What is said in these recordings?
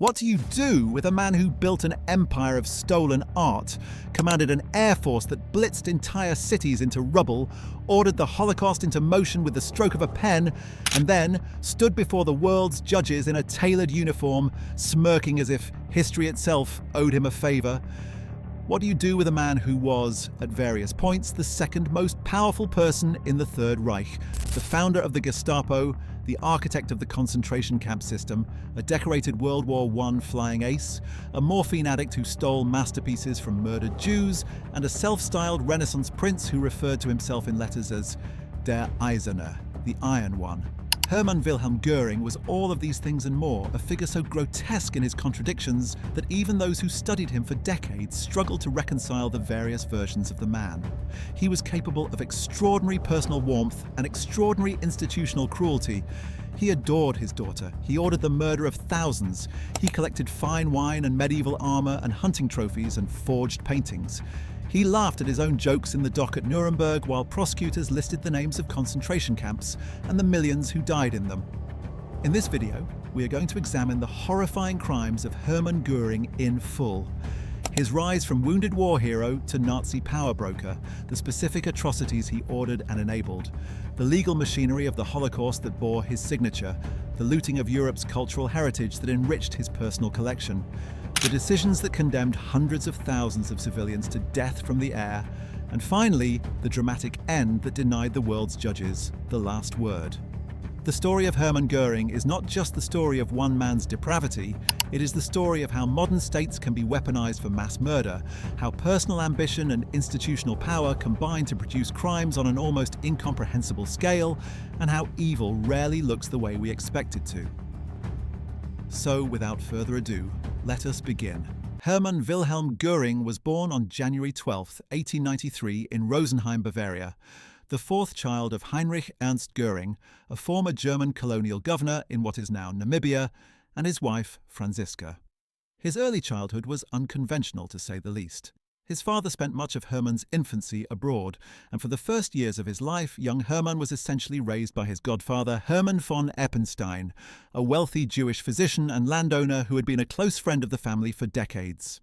What do you do with a man who built an empire of stolen art, commanded an air force that blitzed entire cities into rubble, ordered the Holocaust into motion with the stroke of a pen, and then stood before the world's judges in a tailored uniform, smirking as if history itself owed him a favour? What do you do with a man who was, at various points, the second most powerful person in the Third Reich, the founder of the Gestapo, the architect of the concentration camp system, a decorated World War I flying ace, a morphine addict who stole masterpieces from murdered Jews, and a self-styled Renaissance prince who referred to himself in letters as der Eiserne, the Iron One? Hermann Göring was all of these things and more, a figure so grotesque in his contradictions that even those who studied him for decades struggled to reconcile the various versions of the man. He was capable of extraordinary personal warmth and extraordinary institutional cruelty. He adored his daughter. He ordered the murder of thousands. He collected fine wine and medieval armor and hunting trophies and forged paintings. He laughed at his own jokes in the dock at Nuremberg while prosecutors listed the names of concentration camps and the millions who died in them. In this video, we are going to examine the horrifying crimes of Hermann Göring in full. His rise from wounded war hero to Nazi power broker, the specific atrocities he ordered and enabled, the legal machinery of the Holocaust that bore his signature, the looting of Europe's cultural heritage that enriched his personal collection, the decisions that condemned hundreds of thousands of civilians to death from the air, and finally, the dramatic end that denied the world's judges the last word. The story of Hermann Göring is not just the story of one man's depravity, it is the story of how modern states can be weaponized for mass murder, how personal ambition and institutional power combine to produce crimes on an almost incomprehensible scale, and how evil rarely looks the way we expect it to. So, without further ado, let us begin. Hermann Wilhelm Göring was born on January 12, 1893 in Rosenheim, Bavaria, the fourth child of Heinrich Ernst Göring, a former German colonial governor in what is now Namibia, and his wife, Franziska. His early childhood was unconventional, to say the least. His father spent much of Hermann's infancy abroad, and for the first years of his life, young Hermann was essentially raised by his godfather, Hermann von Eppenstein, a wealthy Jewish physician and landowner who had been a close friend of the family for decades.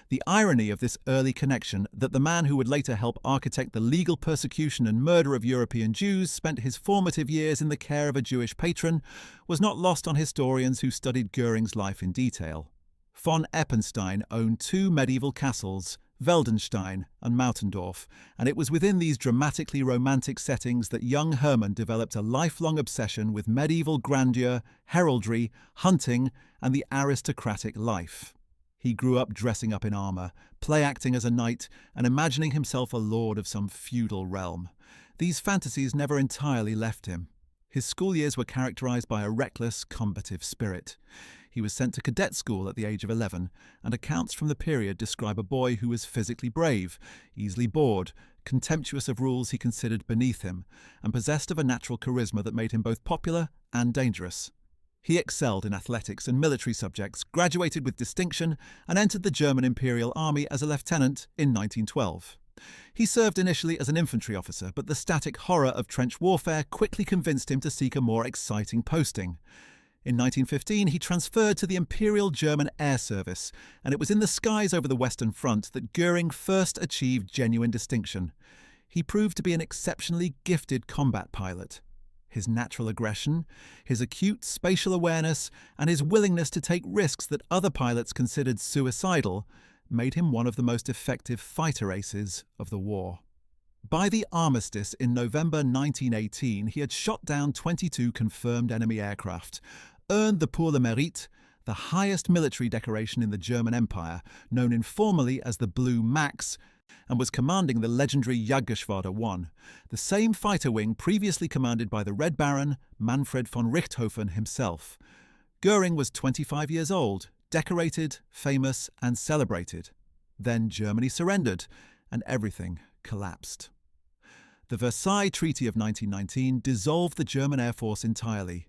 The irony of this early connection, that the man who would later help architect the legal persecution and murder of European Jews spent his formative years in the care of a Jewish patron, was not lost on historians who studied Göring's life in detail. Von Eppenstein owned two medieval castles, Weldenstein and Mautendorf, and it was within these dramatically romantic settings that young Hermann developed a lifelong obsession with medieval grandeur, heraldry, hunting, and the aristocratic life. He grew up dressing up in armour, play-acting as a knight, and imagining himself a lord of some feudal realm. These fantasies never entirely left him. His school years were characterised by a reckless, combative spirit. He was sent to cadet school at the age of 11, and accounts from the period describe a boy who was physically brave, easily bored, contemptuous of rules he considered beneath him, and possessed of a natural charisma that made him both popular and dangerous. He excelled in athletics and military subjects, graduated with distinction, and entered the German Imperial Army as a lieutenant in 1912. He served initially as an infantry officer, but the static horror of trench warfare quickly convinced him to seek a more exciting posting. In 1915, he transferred to the Imperial German Air Service, and it was in the skies over the Western Front that Göring first achieved genuine distinction. He proved to be an exceptionally gifted combat pilot. His natural aggression, his acute spatial awareness, and his willingness to take risks that other pilots considered suicidal made him one of the most effective fighter aces of the war. By the armistice in November 1918, he had shot down 22 confirmed enemy aircraft, earned the Pour le Mérite, the highest military decoration in the German Empire, known informally as the Blue Max, and was commanding the legendary Jagdgeschwader 1, the same fighter wing previously commanded by the Red Baron, Manfred von Richthofen himself. Göring was 25 years old, decorated, famous, and celebrated. Then Germany surrendered, and everything collapsed. The Versailles Treaty of 1919 dissolved the German Air Force entirely.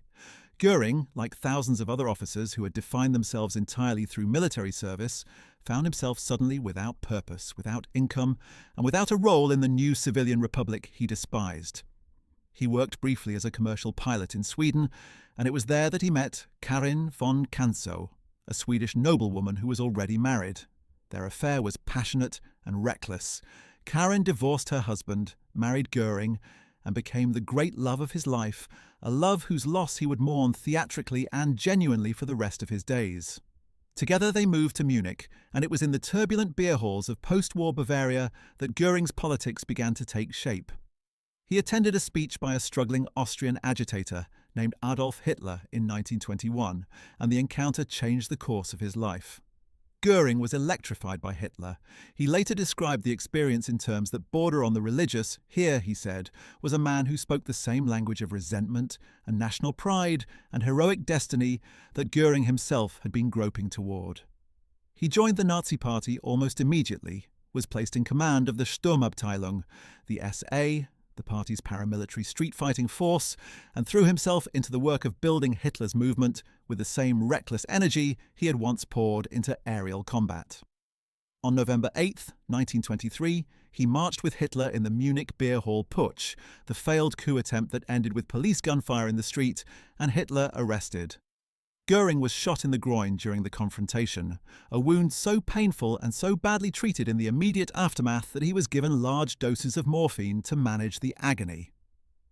Göring, like thousands of other officers who had defined themselves entirely through military service, found himself suddenly without purpose, without income, and without a role in the new civilian republic he despised. He worked briefly as a commercial pilot in Sweden, and it was there that he met Karin von Kansow, a Swedish noblewoman who was already married. Their affair was passionate and reckless. Karin divorced her husband, married Göring, and became the great love of his life, a love whose loss he would mourn theatrically and genuinely for the rest of his days. Together they moved to Munich, and it was in the turbulent beer halls of post-war Bavaria that Göring's politics began to take shape. He attended a speech by a struggling Austrian agitator named Adolf Hitler in 1921, and the encounter changed the course of his life. Göring was electrified by Hitler. He later described the experience in terms that border on the religious. Here, he said, was a man who spoke the same language of resentment and national pride and heroic destiny that Göring himself had been groping toward. He joined the Nazi Party almost immediately, was placed in command of the Sturmabteilung, the SA, the party's paramilitary street-fighting force, and threw himself into the work of building Hitler's movement with the same reckless energy he had once poured into aerial combat. On November 8, 1923, he marched with Hitler in the Munich beer hall putsch, the failed coup attempt that ended with police gunfire in the street and Hitler arrested. Göring was shot in the groin during the confrontation, a wound so painful and so badly treated in the immediate aftermath that he was given large doses of morphine to manage the agony.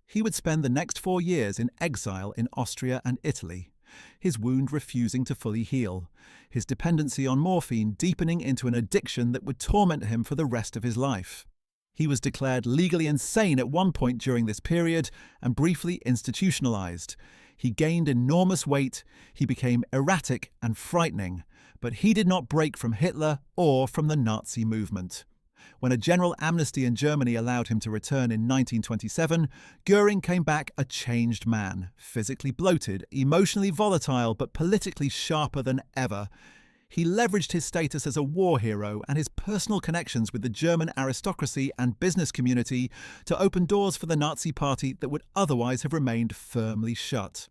He would spend the next 4 years in exile in Austria and Italy, his wound refusing to fully heal, his dependency on morphine deepening into an addiction that would torment him for the rest of his life. He was declared legally insane at one point during this period and briefly institutionalized. He gained enormous weight, he became erratic and frightening, but he did not break from Hitler or from the Nazi movement. When a general amnesty in Germany allowed him to return in 1927, Göring came back a changed man, physically bloated, emotionally volatile, but politically sharper than ever. He leveraged his status as a war hero and his personal connections with the German aristocracy and business community to open doors for the Nazi Party that would otherwise have remained firmly shut.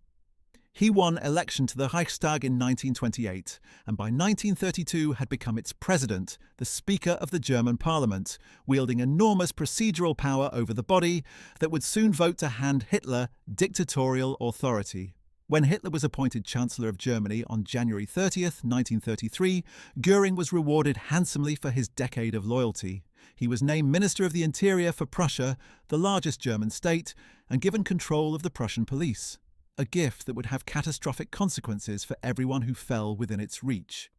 He won election to the Reichstag in 1928, and by 1932 had become its president, the Speaker of the German Parliament, wielding enormous procedural power over the body that would soon vote to hand Hitler dictatorial authority. When Hitler was appointed Chancellor of Germany on January 30th, 1933, Göring was rewarded handsomely for his decade of loyalty. He was named Minister of the Interior for Prussia, the largest German state, and given control of the Prussian police, a gift that would have catastrophic consequences for everyone who fell within its reach.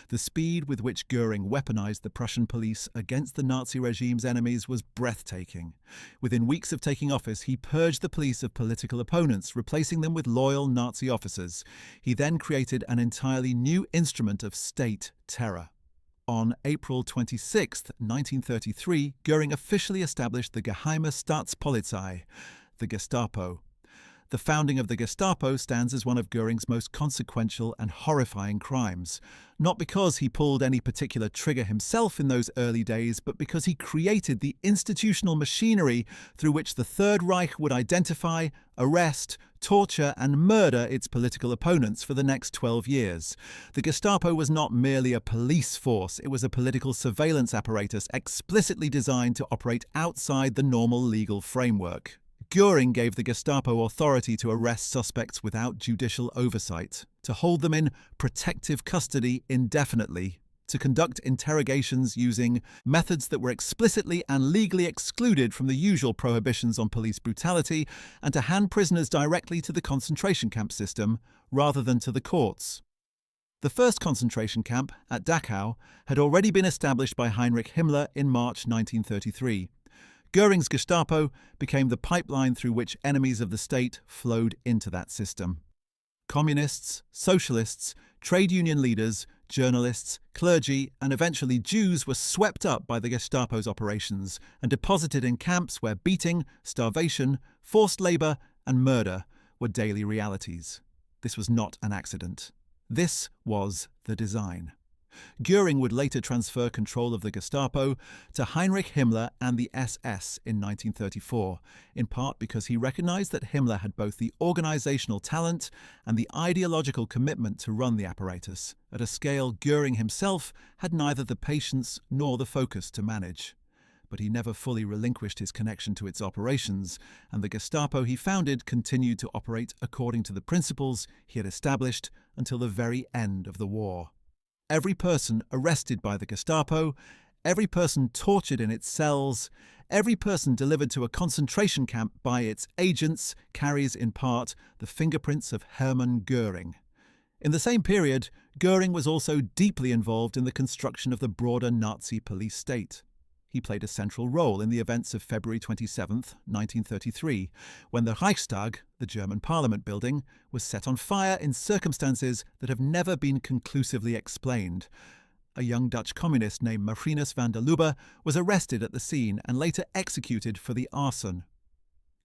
The speed with which Göring weaponized the Prussian police against the Nazi regime's enemies was breathtaking. Within weeks of taking office, he purged the police of political opponents, replacing them with loyal Nazi officers. He then created an entirely new instrument of state terror. On April 26, 1933, Göring officially established the Geheime Staatspolizei, the Gestapo. The founding of the Gestapo stands as one of Göring's most consequential and horrifying crimes, not because he pulled any particular trigger himself in those early days, but because he created the institutional machinery through which the Third Reich would identify, arrest, torture and murder its political opponents for the next 12 years. The Gestapo was not merely a police force, it was a political surveillance apparatus explicitly designed to operate outside the normal legal framework. Göring gave the Gestapo authority to arrest suspects without judicial oversight, to hold them in protective custody indefinitely, to conduct interrogations using methods that were explicitly and legally excluded from the usual prohibitions on police brutality, and to hand prisoners directly to the concentration camp system rather than to the courts. The first concentration camp, at Dachau, had already been established by Heinrich Himmler in March 1933. Göring's Gestapo became the pipeline through which enemies of the state flowed into that system. Communists, socialists, trade union leaders, journalists, clergy, and eventually Jews were swept up by the Gestapo's operations and deposited in camps where beating, starvation, forced labor, and murder were daily realities. This was not an accident. This was the design. Göring would later transfer control of the Gestapo to Heinrich Himmler and the SS in 1934, in part because he recognized that Himmler had both the organizational talent and the ideological commitment to run the apparatus, at a scale Göring himself had neither the patience nor the focus to manage. but he never fully relinquished his connection to its operations, and the Gestapo he founded continued to operate according to the principles he had established until the very end of the war. Every person arrested by the Gestapo, every person tortured in its cells, every person delivered to a concentration camp by its agents carries, in part, the fingerprints of Hermann Göring. In the same period, Göring was also deeply involved in the construction of the broader Nazi police state. He played a central role in the events of February 27, 1933, when the Reichstag, the German parliament building, was set on fire in circumstances that have never been conclusively explained. A young Dutch communist named Marinus van der Lubbe was arrested at the scene and later executed for the arson.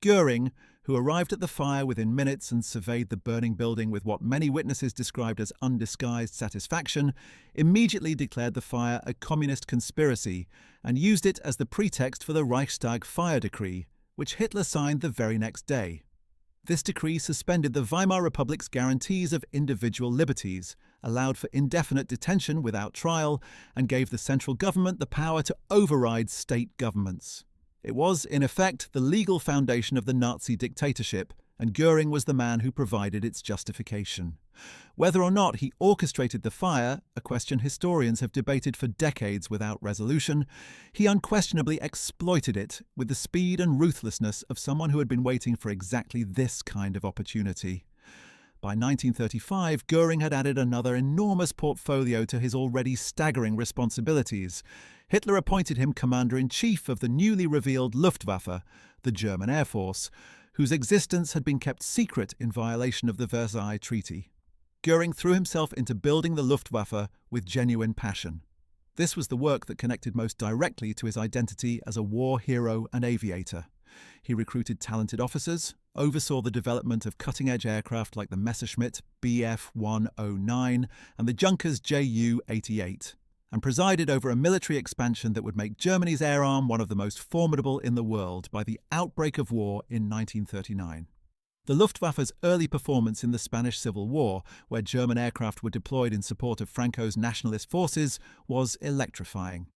Göring, who arrived at the fire within minutes and surveyed the burning building with what many witnesses described as undisguised satisfaction, immediately declared the fire a communist conspiracy and used it as the pretext for the Reichstag fire decree, which Hitler signed the very next day. This decree suspended the Weimar Republic's guarantees of individual liberties, allowed for indefinite detention without trial, and gave the central government the power to override state governments. It was, in effect, the legal foundation of the Nazi dictatorship, and Göring was the man who provided its justification. Whether or not he orchestrated the fire, a question historians have debated for decades without resolution, he unquestionably exploited it with the speed and ruthlessness of someone who had been waiting for exactly this kind of opportunity. By 1935, Göring had added another enormous portfolio to his already staggering responsibilities. Hitler appointed him commander-in-chief of the newly revealed Luftwaffe, the German Air Force, whose existence had been kept secret in violation of the Versailles Treaty. Göring threw himself into building the Luftwaffe with genuine passion. This was the work that connected most directly to his identity as a war hero and aviator. He recruited talented officers, oversaw the development of cutting-edge aircraft like the Messerschmitt Bf-109 and the Junkers Ju-88, and presided over a military expansion that would make Germany's air arm one of the most formidable in the world by the outbreak of war in 1939. The Luftwaffe's early performance in the Spanish Civil War, where German aircraft were deployed in support of Franco's nationalist forces, was electrifying.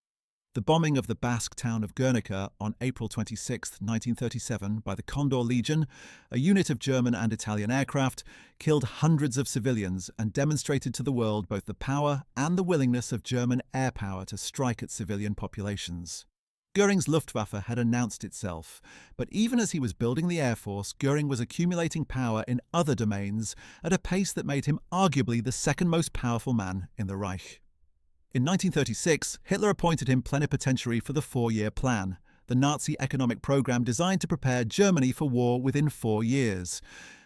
The bombing of the Basque town of Guernica on April 26, 1937, by the Condor Legion, a unit of German and Italian aircraft, killed hundreds of civilians and demonstrated to the world both the power and the willingness of German air power to strike at civilian populations. Göring's Luftwaffe had announced itself, but even as he was building the Air Force, Göring was accumulating power in other domains at a pace that made him arguably the second most powerful man in the Reich. In 1936, Hitler appointed him plenipotentiary for the 4-year plan, the Nazi economic program designed to prepare Germany for war within 4 years.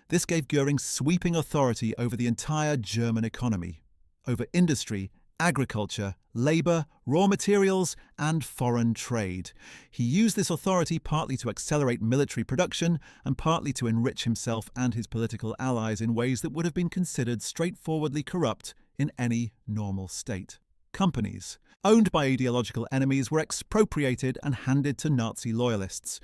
This gave Göring sweeping authority over the entire German economy, over industry, agriculture, labour, raw materials, and foreign trade. He used this authority partly to accelerate military production and partly to enrich himself and his political allies in ways that would have been considered straightforwardly corrupt in any normal state. Companies, owned by ideological enemies, were expropriated and handed to Nazi loyalists.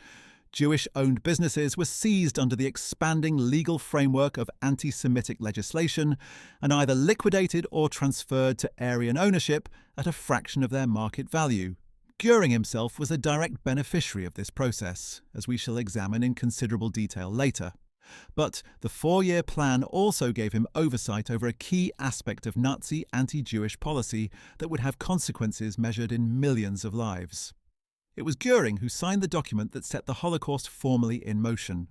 Jewish-owned businesses were seized under the expanding legal framework of anti-Semitic legislation and either liquidated or transferred to Aryan ownership at a fraction of their market value. Göring himself was a direct beneficiary of this process, as we shall examine in considerable detail later. But the 4-year plan also gave him oversight over a key aspect of Nazi anti-Jewish policy that would have consequences measured in millions of lives. It was Göring who signed the document that set the Holocaust formally in motion.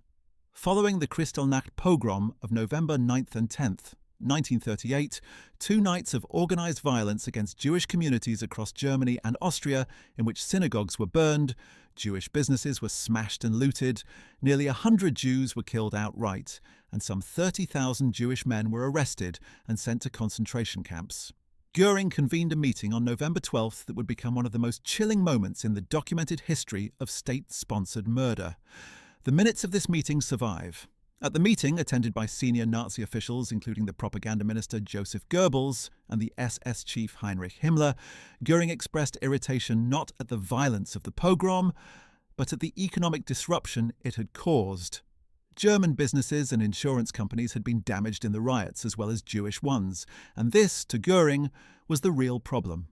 Following the Kristallnacht pogrom of November 9th and 10th, 1938, 2 nights of organised violence against Jewish communities across Germany and Austria, in which synagogues were burned, Jewish businesses were smashed and looted, nearly 100 Jews were killed outright, and some 30,000 Jewish men were arrested and sent to concentration camps. Göring convened a meeting on November 12th that would become one of the most chilling moments in the documented history of state-sponsored murder. The minutes of this meeting survive. At the meeting, attended by senior Nazi officials including the propaganda minister Joseph Goebbels and the SS chief Heinrich Himmler, Göring expressed irritation not at the violence of the pogrom, but at the economic disruption it had caused. German businesses and insurance companies had been damaged in the riots as well as Jewish ones, and this, to Göring, was the real problem.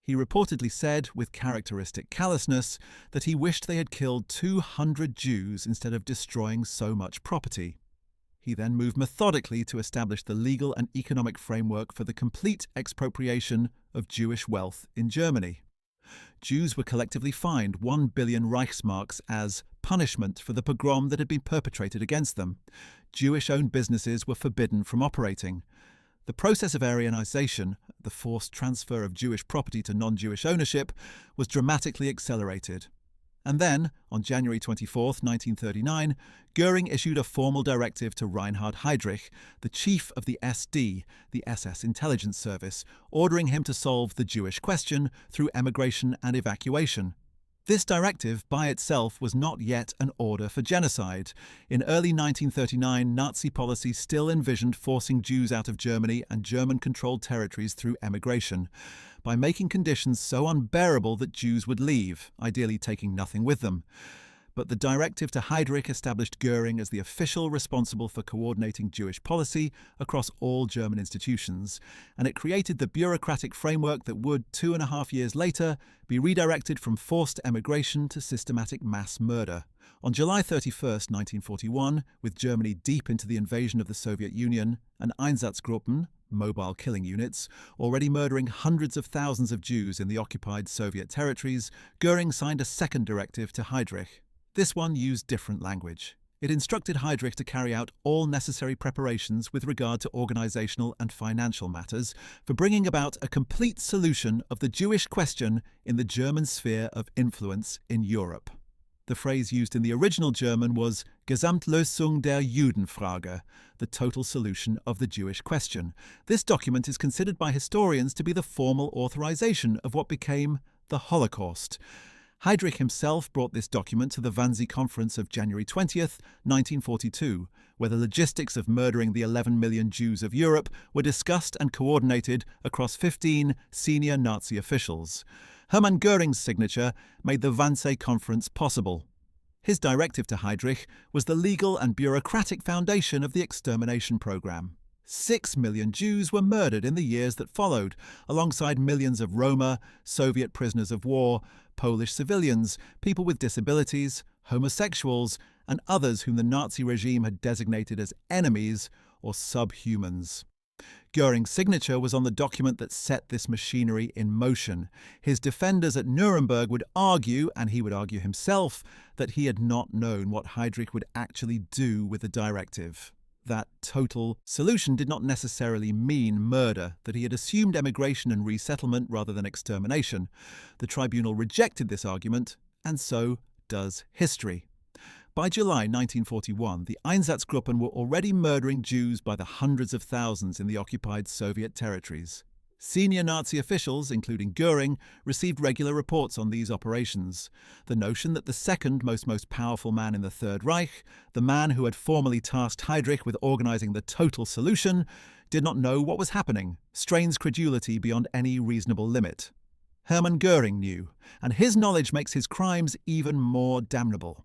He reportedly said, with characteristic callousness, that he wished they had killed 200 Jews instead of destroying so much property. He then moved methodically to establish the legal and economic framework for the complete expropriation of Jewish wealth in Germany. Jews were collectively fined 1 billion Reichsmarks as punishment for the pogrom that had been perpetrated against them. Jewish-owned businesses were forbidden from operating. The process of Aryanization, the forced transfer of Jewish property to non-Jewish ownership, was dramatically accelerated. And then, on January 24, 1939, Göring issued a formal directive to Reinhard Heydrich, the chief of the SD, the SS intelligence service, ordering him to solve the Jewish question through emigration and evacuation. This directive, by itself, was not yet an order for genocide. In early 1939, Nazi policy still envisioned forcing Jews out of Germany and German-controlled territories through emigration, by making conditions so unbearable that Jews would leave, ideally taking nothing with them. But the directive to Heydrich established Göring as the official responsible for coordinating Jewish policy across all German institutions, and it created the bureaucratic framework that would, 2.5 years later, be redirected from forced emigration to systematic mass murder. On July 31, 1941, with Germany deep into the invasion of the Soviet Union, and Einsatzgruppen, mobile killing units, already murdering hundreds of thousands of Jews in the occupied Soviet territories, Göring signed a second directive to Heydrich. This one used different language. It instructed Heydrich to carry out all necessary preparations with regard to organizational and financial matters for bringing about a complete solution of the Jewish question in the German sphere of influence in Europe. The phrase used in the original German was Gesamtlösung der Judenfrage, the total solution of the Jewish question. This document is considered by historians to be the formal authorization of what became the Holocaust. Heydrich himself brought this document to the Wannsee Conference of January 20th, 1942, where the logistics of murdering the 11 million Jews of Europe were discussed and coordinated across 15 senior Nazi officials. Hermann Göring's signature made the Wannsee Conference possible. His directive to Heydrich was the legal and bureaucratic foundation of the extermination program. 6 million Jews were murdered in the years that followed, alongside millions of Roma, Soviet prisoners of war, Polish civilians, people with disabilities, homosexuals, and others whom the Nazi regime had designated as enemies or subhumans. Göring's signature was on the document that set this machinery in motion. His defenders at Nuremberg would argue, and he would argue himself, that he had not known what Heydrich would actually do with the directive. That total solution did not necessarily mean murder, that he had assumed emigration and resettlement rather than extermination. The tribunal rejected this argument, and so does history. By July 1941, the Einsatzgruppen were already murdering Jews by the hundreds of thousands in the occupied Soviet territories. Senior Nazi officials, including Göring, received regular reports on these operations. The notion that the second most powerful man in the Third Reich, the man who had formally tasked Heydrich with organizing the total solution, did not know what was happening, strains credulity beyond any reasonable limit. Hermann Göring knew, and his knowledge makes his crimes even more damnable.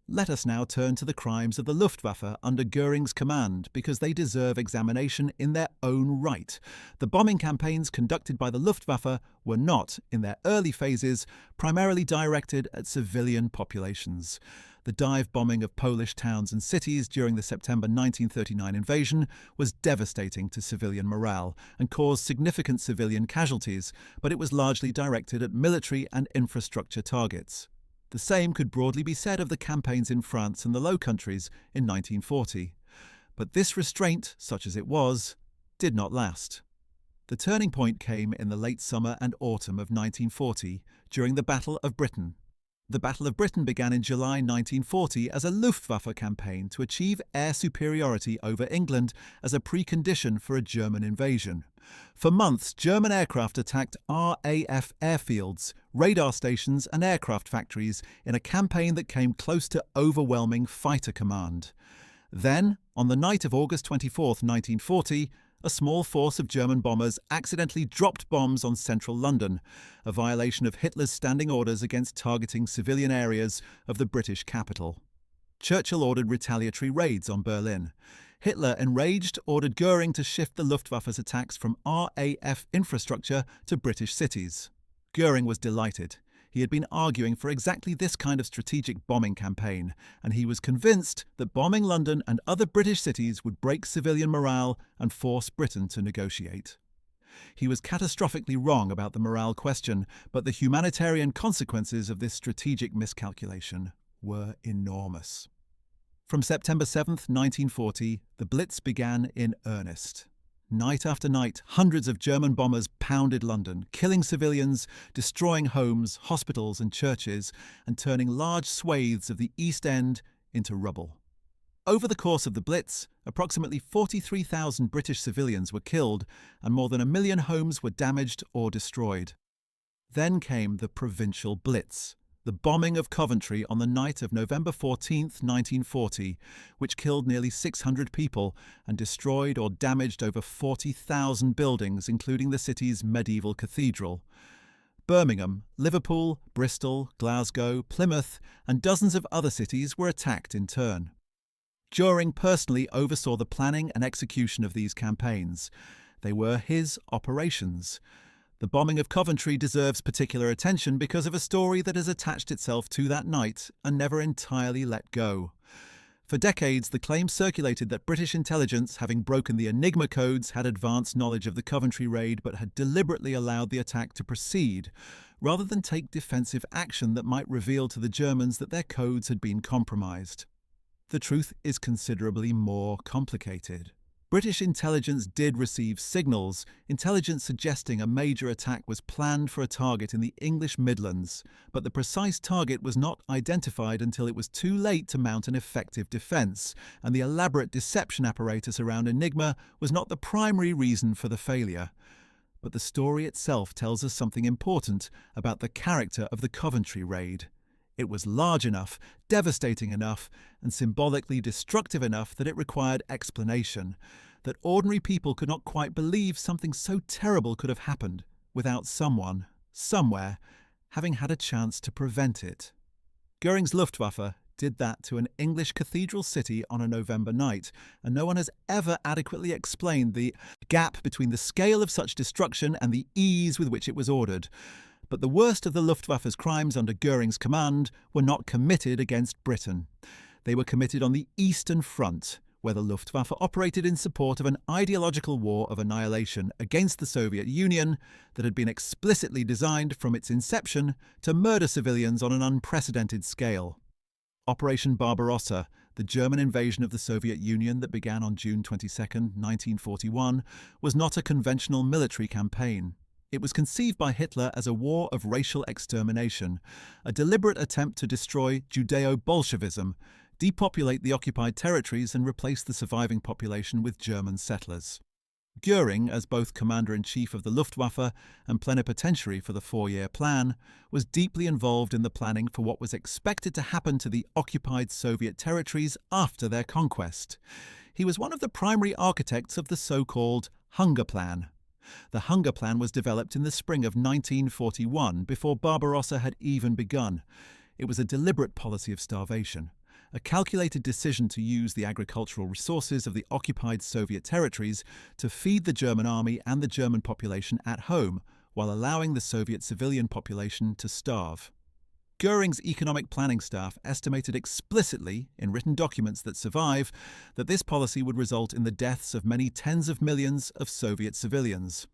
Let us now turn to the crimes of the Luftwaffe under Göring's command, because they deserve examination in their own right. The bombing campaigns conducted by the Luftwaffe were not, in their early phases, primarily directed at civilian populations. The dive bombing of Polish towns and cities during the September 1939 invasion was devastating to civilian morale and caused significant civilian casualties, but it was largely directed at military and infrastructure targets. The same could broadly be said of the campaigns in France and the Low Countries in 1940. But this restraint, such as it was, did not last. The turning point came in the late summer and autumn of 1940, during the Battle of Britain. The Battle of Britain began in July 1940 as a Luftwaffe campaign to achieve air superiority over England as a precondition for a German invasion. For months, German aircraft attacked RAF airfields, radar stations and aircraft factories in a campaign that came close to overwhelming fighter command. Then, on the night of August 24, 1940, a small force of German bombers accidentally dropped bombs on central London, a violation of Hitler's standing orders against targeting civilian areas of the British capital. Churchill ordered retaliatory raids on Berlin. Hitler, enraged, ordered Göring to shift the Luftwaffe's attacks from RAF infrastructure to British cities. Göring was delighted. He had been arguing for exactly this kind of strategic bombing campaign, and he was convinced that bombing London and other British cities would break civilian morale and force Britain to negotiate. He was catastrophically wrong about the morale question, but the humanitarian consequences of this strategic miscalculation were enormous. From September 7th, 1940, the Blitz began in earnest. Night after night, hundreds of German bombers pounded London, killing civilians, destroying homes, hospitals and churches, and turning large swathes of the East End into rubble. Over the course of the Blitz, approximately 43,000 British civilians were killed, and more than 1 million homes were damaged or destroyed. Then came the Provincial Blitz, the bombing of Coventry on the night of November 14, 1940, which killed nearly 600 people and destroyed or damaged over 40,000 buildings, including the city's medieval cathedral. Birmingham, Liverpool, Bristol, Glasgow, Plymouth, and dozens of other cities were attacked in turn. Göring personally oversaw the planning and execution of these campaigns. They were his operations. The bombing of Coventry deserves particular attention because of a story that has attached itself to that night and never entirely let go. For decades, the claim circulated that British intelligence, having broken the Enigma codes, had advanced knowledge of the Coventry raid but had deliberately allowed the attack to proceed, rather than take defensive action that might reveal to the Germans that their codes had been compromised. The truth is considerably more complicated. British intelligence did receive signals, intelligence suggesting a major attack was planned for a target in the English Midlands, but the precise target was not identified until it was too late to mount an effective defence, and the elaborate deception apparatus around Enigma was not the primary reason for the failure. But the story itself tells us something important about the character of the Coventry raid. It was large enough, devastating enough, and symbolically destructive enough that it required explanation, that ordinary people could not quite believe something so terrible could have happened without someone, somewhere, having had a chance to prevent it. Göring's Luftwaffe did that to an English cathedral city on a November night, and no one has ever adequately explained the gap between the scale of such destruction and the ease with which it was ordered. But the worst of the Luftwaffe's crimes under Göring's command were not committed against Britain. They were committed on the Eastern Front, where the Luftwaffe operated in support of an ideological war of annihilation against the Soviet Union that had been explicitly designed from its inception to murder civilians on an unprecedented scale. Operation Barbarossa, the German invasion of the Soviet Union that began on June 22, 1941, was not a conventional military campaign. It was conceived by Hitler as a war of racial extermination, a deliberate attempt to destroy Judeo-Bolshevism, depopulate the occupied territories and replace the surviving population with German settlers. Göring, as both Commander-in-Chief of the Luftwaffe and plenipotentiary for the 4-year plan, was deeply involved in the planning for what was expected to happen to the occupied Soviet territories after their conquest. He was one of the primary architects of the so-called Hunger Plan. The Hunger Plan was developed in the spring of 1941, before Barbarossa had even begun. It was a deliberate policy of starvation, a calculated decision to use the agricultural resources of the occupied Soviet territories to feed the German army and the German population at home, while allowing the Soviet civilian population to starve. Göring's economic planning staff estimated explicitly, in written documents that survive, that this policy would result in the deaths of many tens of millions of Soviet civilians.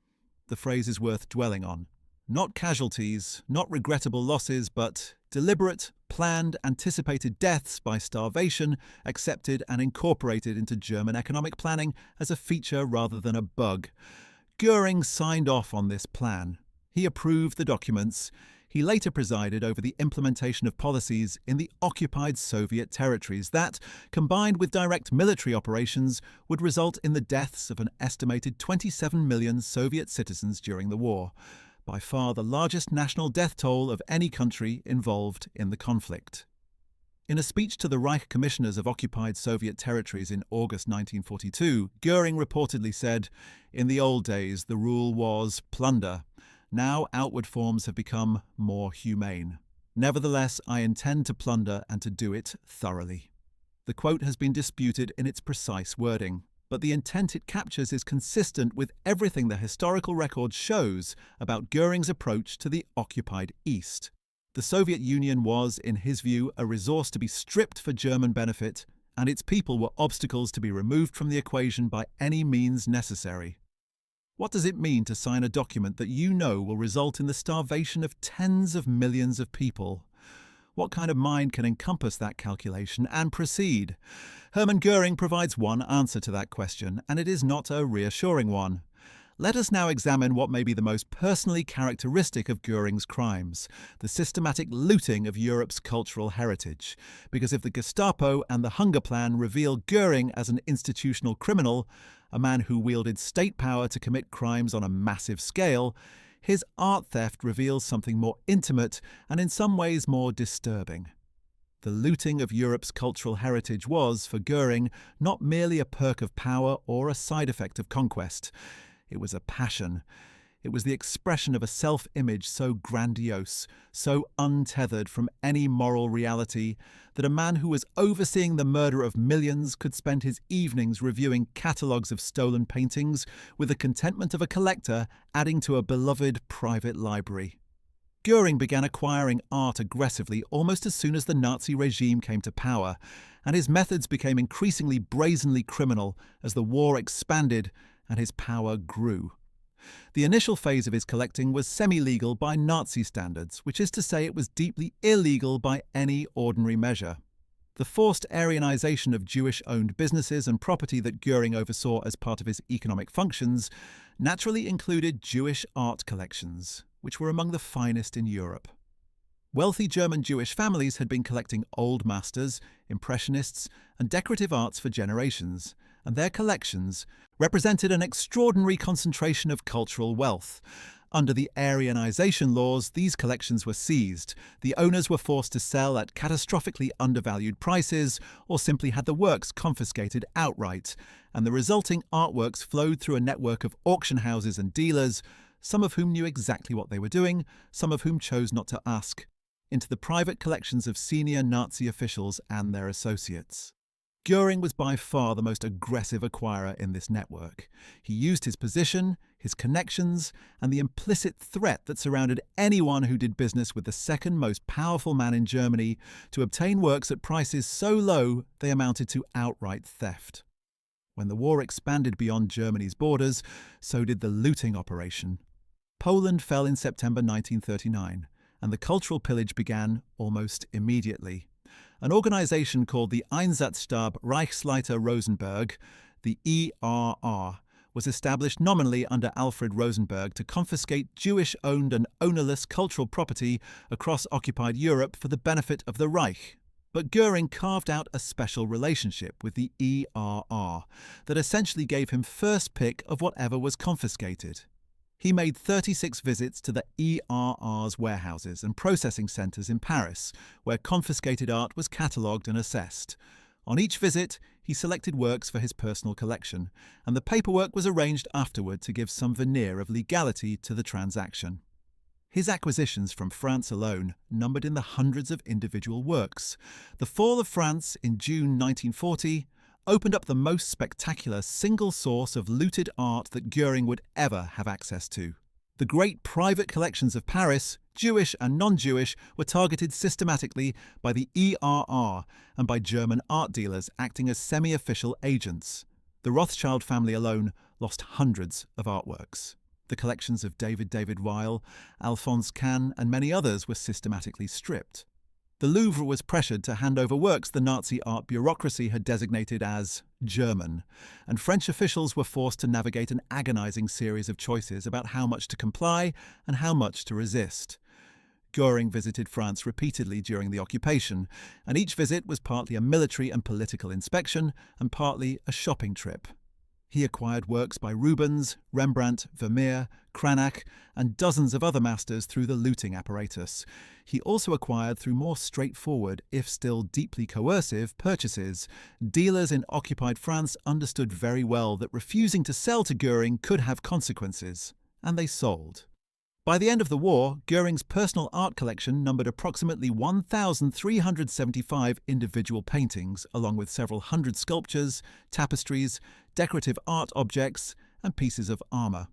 The phrase is worth dwelling on. Not casualties, not regrettable losses, but deliberate, planned, anticipated deaths by starvation, accepted and incorporated into German economic planning as a feature rather than a bug. Göring signed off on this plan. He approved the documents. He later presided over the implementation of policies in the occupied Soviet territories that, combined with direct military operations, would result in the deaths of an estimated 27 million Soviet citizens during the war, by far the largest national death toll of any country involved in the conflict. In a speech to the Reich Commissioners of Occupied Soviet Territories in August 1942, Göring reportedly said, "In the old days, the rule was plunder. Now outward forms have become more humane. Nevertheless, I intend to plunder and to do it thoroughly." The quote has been disputed in its precise wording, but the intent it captures is consistent with everything the historical record shows about Göring's approach to the occupied East. The Soviet Union was, in his view, a resource to be stripped for German benefit, and its people were obstacles to be removed from the equation by any means necessary. What does it mean to sign a document that you know will result in the starvation of tens of millions of people? What kind of mind can encompass that calculation and proceed? Hermann Göring provides one answer to that question, and it is not a reassuring one. Let us now examine what may be the most personally characteristic of Göring's crimes, the systematic looting of Europe's cultural heritage. Because if the Gestapo and the Hunger Plan reveal Göring as an institutional criminal, a man who wielded state power to commit crimes on a massive scale, his art theft reveals something more intimate and in some ways more disturbing. The looting of Europe's cultural heritage was, for Göring, not merely a perk of power or a side effect of conquest. It was a passion. It was the expression of a self-image so grandiose, so untethered from any moral reality, that a man who was overseeing the murder of millions could spend his evenings reviewing catalogues of stolen paintings with the contentment of a collector adding to a beloved private library. Göring began acquiring art aggressively almost as soon as the Nazi regime came to power, and his methods became increasingly brazenly criminal as the war expanded and his power grew. The initial phase of his collecting was semi-legal by Nazi standards, which is to say it was deeply illegal by any ordinary measure. The forced Aryanization of Jewish-owned businesses and property that Göring oversaw as part of his economic functions naturally included Jewish art collections, which were among the finest in Europe. Wealthy German Jewish families had been collecting old masters, impressionists, and decorative arts for generations, and their collections represented an extraordinary concentration of cultural wealth. Under the Aryanization laws, these collections were seized. The owners were forced to sell at catastrophically undervalued prices or simply had the works confiscated outright, and the resulting artworks flowed through a network of auction houses and dealers, some of whom knew exactly what they were doing, some of whom chose not to ask, into the private collections of senior Nazi officials and their associates. Göring was by far the most aggressive acquirer in this network. He used his position, his connections, and the implicit threat that surrounded anyone who did business with the second most powerful man in Germany to obtain works at prices so low they amounted to outright theft. When the war expanded beyond Germany's borders, so did the looting operation. Poland fell in September 1939, and the cultural pillage began almost immediately. An organization called the Einsatzstab Reichsleiter Rosenberg, the ERR, was established nominally under Alfred Rosenberg to confiscate Jewish-owned and ownerless cultural property across occupied Europe for the benefit of the Reich. But Göring carved out a special relationship with the ERR that essentially gave him first pick of whatever was confiscated. He made 36 visits to the ERR's warehouses and processing centres in Paris, where confiscated art was catalogued and assessed. On each visit, he selected works for his personal collection, and the paperwork was arranged afterward to give some veneer of legality to the transaction. His acquisitions from France alone numbered in the hundreds of individual works. The fall of France in June 1940 opened up the most spectacular single source of looted art that Göring would ever have access to. The great private collections of Paris, Jewish and non-Jewish, were targeted systematically by the ERR and by German art dealers acting as semi-official agents. The Rothschild family alone lost hundreds of artworks. The collections of David Weil, Alphonse Kahn, and many others were systematically stripped. The Louvre was pressured to hand over works the Nazi art bureaucracy had designated as German, and French officials were forced to navigate an agonizing series of choices about how much to comply and how much to resist. Göring visited France repeatedly during the occupation, and each visit was partly a military and political inspection and partly a shopping trip. He acquired works by Rubens, Rembrandt, Vermeer, Cranach, and dozens of other masters through the looting apparatus. He also acquired through more straightforward, if still deeply coercive, purchases. Dealers in occupied France understood very well that refusing to sell to Göring could have consequences, and they sold. By the end of the war, Göring's personal art collection numbered approximately 1,375 individual paintings, along with several hundred sculptures, tapestries, decorative art objects, and pieces of armour.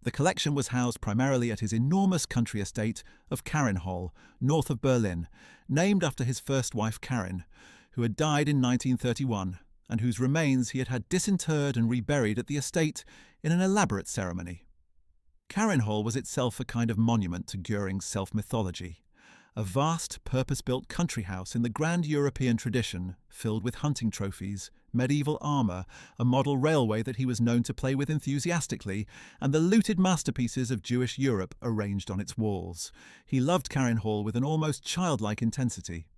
The collection was housed primarily at his enormous country estate of Karinhol, north of Berlin, named after his first wife Karin, who had died in 1931, and whose remains he had had disinterred and reburied at the estate in an elaborate ceremony. Karinhol was itself a kind of monument to Göring's self-mythology, a vast, purpose-built country house in the grand European tradition, filled with hunting trophies, medieval armour, a model railway that he was known to play with enthusiastically, and the looted masterpieces of Jewish Europe arranged on its walls. He loved Karinhol with an almost childlike intensity.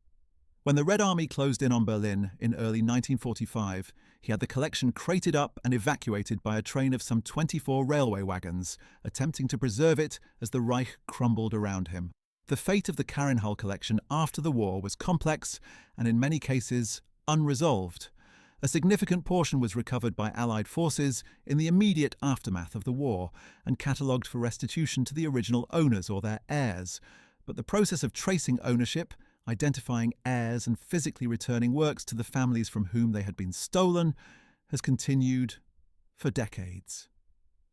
When the Red Army closed in on Berlin in early 1945, he had the collection crated up and evacuated by a train of some 24 railway wagons, attempting to preserve it as the Reich crumbled around him. The fate of the Karinhol collection after the war was complex and in many cases unresolved. A significant portion was recovered by Allied forces in the immediate aftermath of the war and catalogued for restitution to the original owners or their heirs, but the process of tracing ownership, identifying heirs and physically returning works to the families from whom they had been stolen has continued for decades.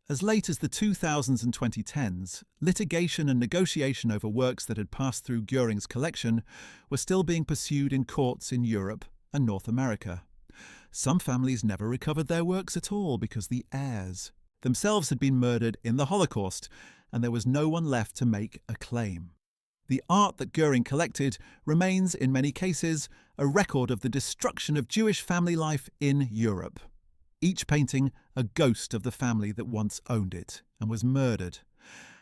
As late as the 2000s and 2010s, litigation and negotiation over works that had passed through Göring's collection were still being pursued in courts in Europe and North America. Some families never recovered their works at all because the heirs themselves had been murdered in the Holocaust, and there was no one left to make a claim. The art that Göring collected remains, in many cases, a record of the destruction of Jewish family life in Europe. Each painting a ghost of the family that once owned it and was murdered.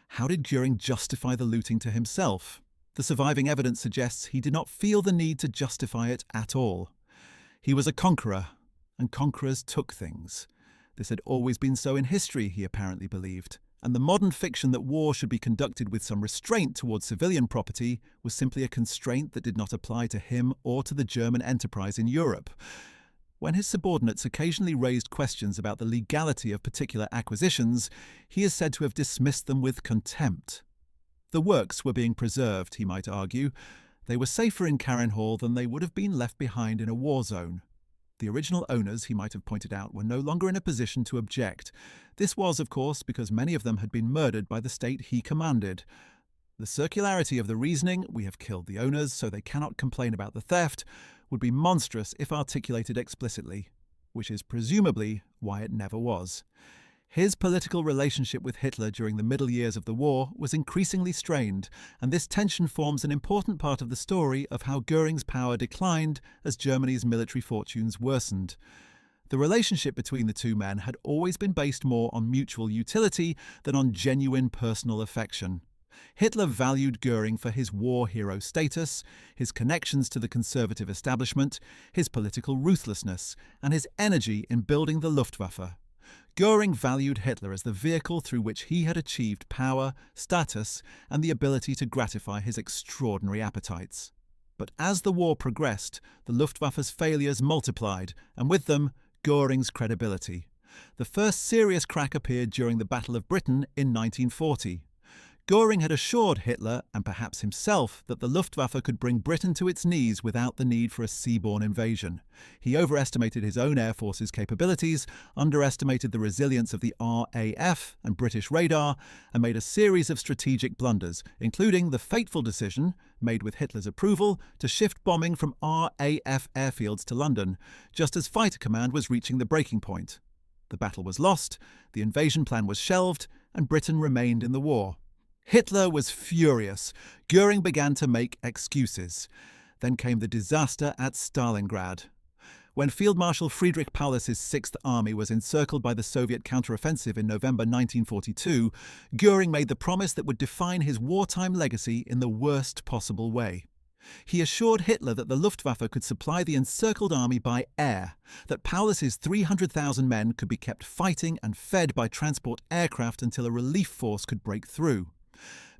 How did Göring justify the looting to himself? The surviving evidence suggests he did not feel the need to justify it at all. He was a conqueror, and conquerors took things. This had always been so in history, he apparently believed, and the modern fiction that war should be conducted with some restraint towards civilian property was simply a constraint that did not apply to him or to the German enterprise in Europe. When his subordinates occasionally raised questions about the legality of particular acquisitions, he is said to have dismissed them with contempt. The works were being preserved, he might argue. They were safer in Karinhol than they would have been left behind in a war zone. The original owners, he might have pointed out, were no longer in a position to object. This was, of course, because many of them had been murdered by the state he commanded. The circularity of the reasoning, "we have killed the owners, so they cannot complain about the theft," would be monstrous if articulated explicitly, which is presumably why it never was. His political relationship with Hitler during the middle years of the war was increasingly strained, and this tension forms an important part of the story of how Göring's power declined as Germany's military fortunes worsened. The relationship between the two men had always been based more on mutual utility than on genuine personal affection. Hitler valued Göring for his war hero status, his connections to the conservative establishment, his political ruthlessness, and his energy in building the Luftwaffe. Göring valued Hitler as the vehicle through which he had achieved power, status, and the ability to gratify his extraordinary appetites. But as the war progressed, the Luftwaffe's failures multiplied, and with them, Göring's credibility. The first serious crack appeared during the Battle of Britain in 1940. Göring had assured Hitler, and perhaps himself, that the Luftwaffe could bring Britain to its knees without the need for a seaborne invasion. He overestimated his own air force's capabilities, underestimated the resilience of the RAF and British radar, and made a series of strategic blunders, including the fateful decision, made with Hitler's approval, to shift bombing from RAF airfields to London, just as Fighter Command was reaching the breaking point. The battle was lost, the invasion plan was shelved, and Britain remained in the war. Hitler was furious. Göring began to make excuses. Then came the disaster at Stalingrad. When Field Marshal Friedrich Paulus's Sixth Army was encircled by the Soviet counteroffensive in November 1942, Göring made the promise that would define his wartime legacy in the worst possible way. He assured Hitler that the Luftwaffe could supply the encircled army by air, that Paulus's 300,000 men could be kept fighting and fed by transport aircraft until a relief force could break through.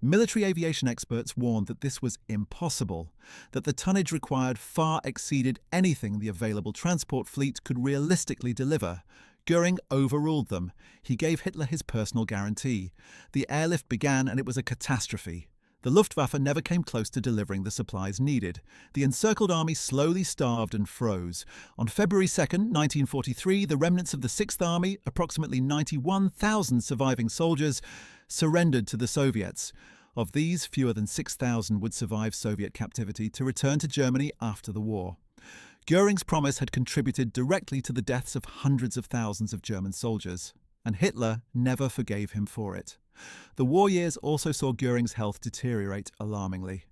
Military aviation experts warned that this was impossible, that the tonnage required far exceeded anything the available transport fleet could realistically deliver. Göring overruled them. He gave Hitler his personal guarantee. The airlift began and it was a catastrophe. The Luftwaffe never came close to delivering the supplies needed. The encircled army slowly starved and froze. On February 2nd, 1943, the remnants of the 6th Army, approximately 91,000 surviving soldiers, surrendered to the Soviets. Of these, fewer than 6,000 would survive Soviet captivity to return to Germany after the war. Göring's promise had contributed directly to the deaths of hundreds of thousands of German soldiers, and Hitler never forgave him for it. The war years also saw Göring's health deteriorate alarmingly.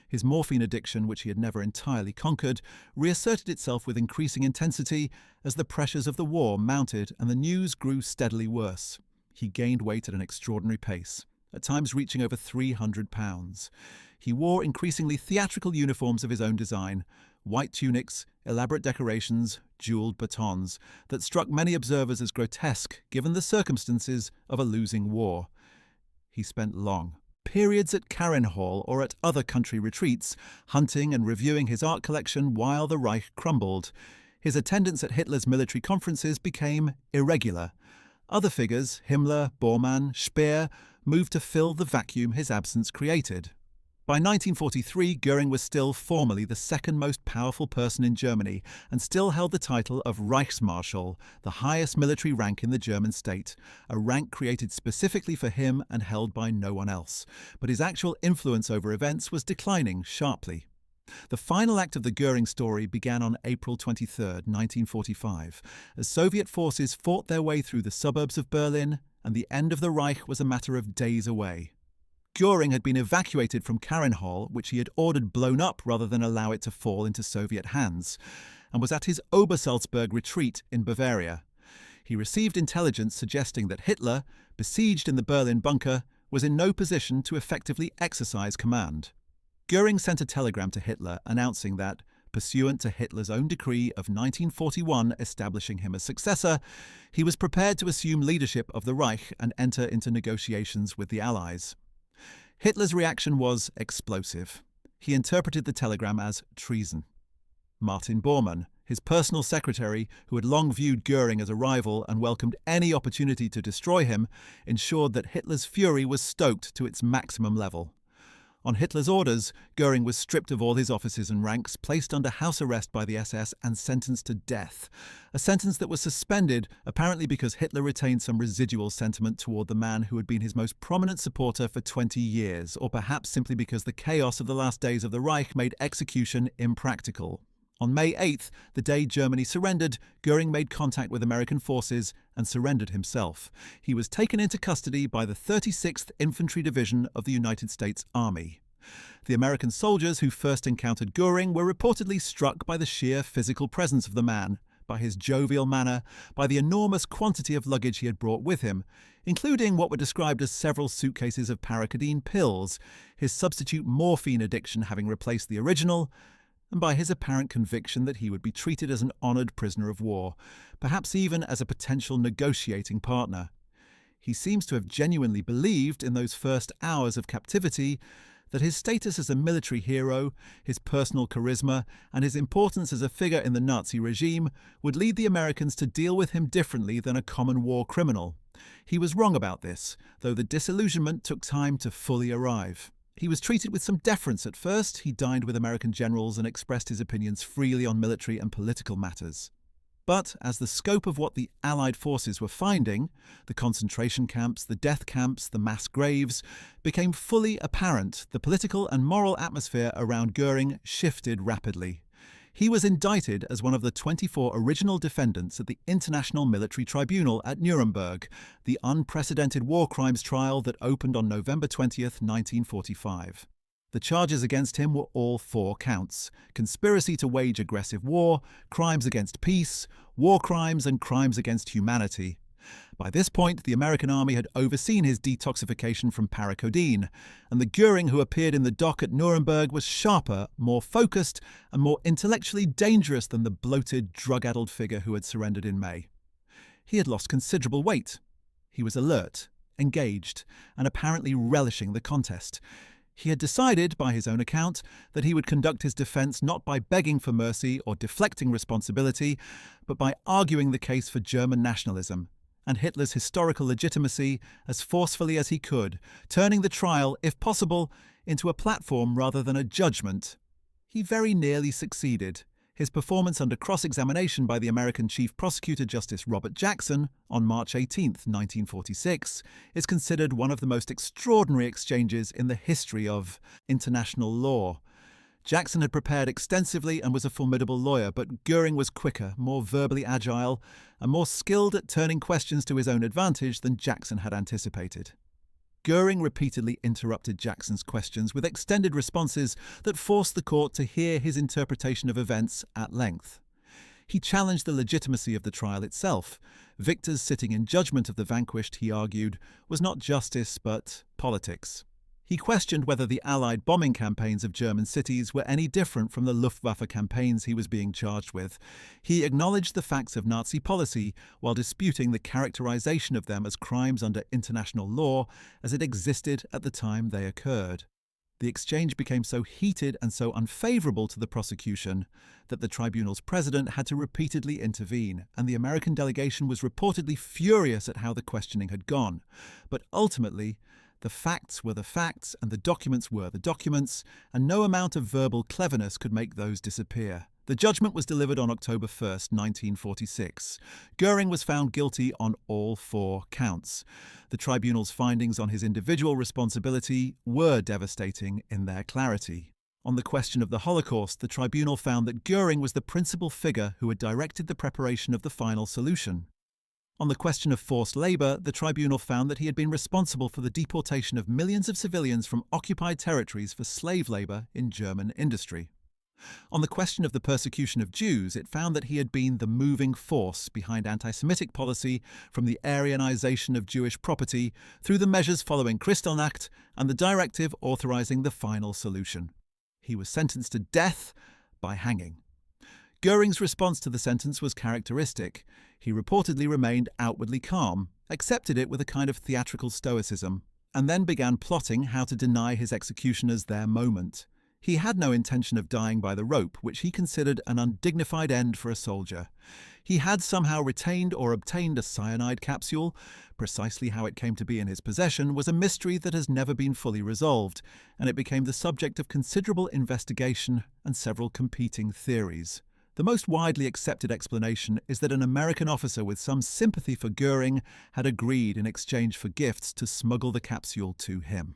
His morphine addiction, which he had never entirely conquered, reasserted itself with increasing intensity as the pressures of the war mounted and the news grew steadily worse. He gained weight at an extraordinary pace, at times reaching over 300 pounds. He wore increasingly theatrical uniforms of his own design, white tunics, elaborate decorations, jewelled batons, that struck many observers as grotesque given the circumstances of a losing war. He spent long periods at Karen Hall or at other country retreats, hunting and reviewing his art collection while the Reich crumbled. His attendance at Hitler's military conferences became irregular. Other figures, Himmler, Bormann, Speer, moved to fill the vacuum his absence created. By 1943, Göring was still formally the second most powerful person in Germany and still held the title of Reichsmarschall, the highest military rank in the German state, a rank created specifically for him and held by no one else. But his actual influence over events was declining sharply. The final act of the Göring story began on April 23, 1945, as Soviet forces fought their way through the suburbs of Berlin, and the end of the Reich was a matter of days away. Göring had been evacuated from Karen Hall, which he had ordered blown up rather than allow it to fall into Soviet hands, and was at his Obersalzberg retreat in Bavaria. He received intelligence suggesting that Hitler, besieged in the Berlin bunker, was in no position to effectively exercise command. Göring sent a telegram to Hitler announcing that, pursuant to Hitler's own decree of 1941 establishing him as successor, he was prepared to assume leadership of the Reich and enter into negotiations with the Allies. Hitler's reaction was explosive. He interpreted the telegram as treason. Martin Bormann, his personal secretary, who had long viewed Göring as a rival and welcomed any opportunity to destroy him, ensured that Hitler's fury was stoked to its maximum level. On Hitler's orders, Göring was stripped of all his offices and ranks, placed under house arrest by the SS and sentenced to death, a sentence that was suspended apparently because Hitler retained some residual sentiment toward the man who had been his most prominent supporter for 20 years, or perhaps simply because the chaos of the last days of the Reich made execution impractical. On May 8th, the day Germany surrendered, Göring made contact with American forces and surrendered himself. He was taken into custody by the 36th Infantry Division of the United States Army. The American soldiers who first encountered Göring were reportedly struck by the sheer physical presence of the man, by his jovial manner, by the enormous quantity of luggage he had brought with him, including what were described as several suitcases of parakadine pills, his substitute morphine addiction having replaced the original, and by his apparent conviction that he would be treated as an honoured prisoner of war, perhaps even as a potential negotiating partner. He seems to have genuinely believed in those first hours of captivity that his status as a military hero, his personal charisma, and his importance as a figure in the Nazi regime would lead the Americans to deal with him differently than a common war criminal. He was wrong about this, though the disillusionment took time to fully arrive. He was treated with some deference at first. He dined with American generals and expressed his opinions freely on military and political matters. But as the scope of what the Allied forces were finding, the concentration camps, the death camps, the mass graves, became fully apparent, the political and moral atmosphere around Göring shifted rapidly. He was indicted as one of the 24 original defendants at the International Military Tribunal at Nuremberg, the unprecedented war crimes trial that opened on November 20th, 1945. The charges against him were all 4 counts: conspiracy to wage aggressive war, crimes against peace, war crimes, and crimes against humanity. By this point, the American army had overseen his detoxification from parakadine, and the Göring who appeared in the dock at Nuremberg was sharper, more focused, and more intellectually dangerous than the bloated, drug-addled figure who had surrendered in May. He had lost considerable weight. He was alert, engaged, and apparently relishing the contest. He had decided, by his own account, that he would conduct his defense not by begging for mercy or deflecting responsibility, but by arguing the case for German nationalism and Hitler's historical legitimacy as forcefully as he could, turning the trial, if possible, into a platform rather than a judgment. He very nearly succeeded. His performance under cross-examination by the American Chief Prosecutor Justice Robert Jackson on March 18, 1946, is considered one of the most extraordinary exchanges in the history of international law. Jackson had prepared extensively and was a formidable lawyer, but Göring was quicker, more verbally agile, and more skilled at turning questions to his own advantage than Jackson had anticipated. Göring repeatedly interrupted Jackson's questions with extended responses that forced the court to hear his interpretation of events at length. He challenged the legitimacy of the trial itself. Victors sitting in judgment of the vanquished, he argued, was not justice but politics. He questioned whether the Allied bombing campaigns of German cities were any different from the Luftwaffe campaigns he was being charged with. He acknowledged the facts of Nazi policy while disputing the characterization of them as crimes under international law as it existed at the time they occurred. The exchange became so heated and so unfavorable to the prosecution that the tribunal's president had to repeatedly intervene, and the American delegation was reportedly furious at how the questioning had gone. But ultimately, the facts were the facts, and the documents were the documents, and no amount of verbal cleverness could make those disappear. The judgment was delivered on October 1, 1946. Göring was found guilty on all 4 counts. The tribunal's findings on his individual responsibility were devastating in their clarity. On the question of the Holocaust, the tribunal found that Göring was the principal figure who had directed the preparation of the final solution. On the question of forced labour, the tribunal found that he had been responsible for the deportation of millions of civilians from occupied territories for slave labour in German industry. On the question of the persecution of Jews, it found that he had been the moving force behind anti-Semitic policy, from the Aryanization of Jewish property through the measures following Kristallnacht and the directive authorising the final solution. He was sentenced to death by hanging. Göring's response to the sentence was characteristic. He reportedly remained outwardly calm, accepted it with a kind of theatrical stoicism, and then began plotting how to deny his executioners their moment. He had no intention of dying by the rope, which he considered an undignified end for a soldier. He had somehow retained or obtained a cyanide capsule. Precisely how it came to be in his possession was a mystery that has never been fully resolved, and it became the subject of considerable investigation and several competing theories. The most widely accepted explanation is that an American officer with some sympathy for Göring had agreed in exchange for gifts to smuggle the capsule to him.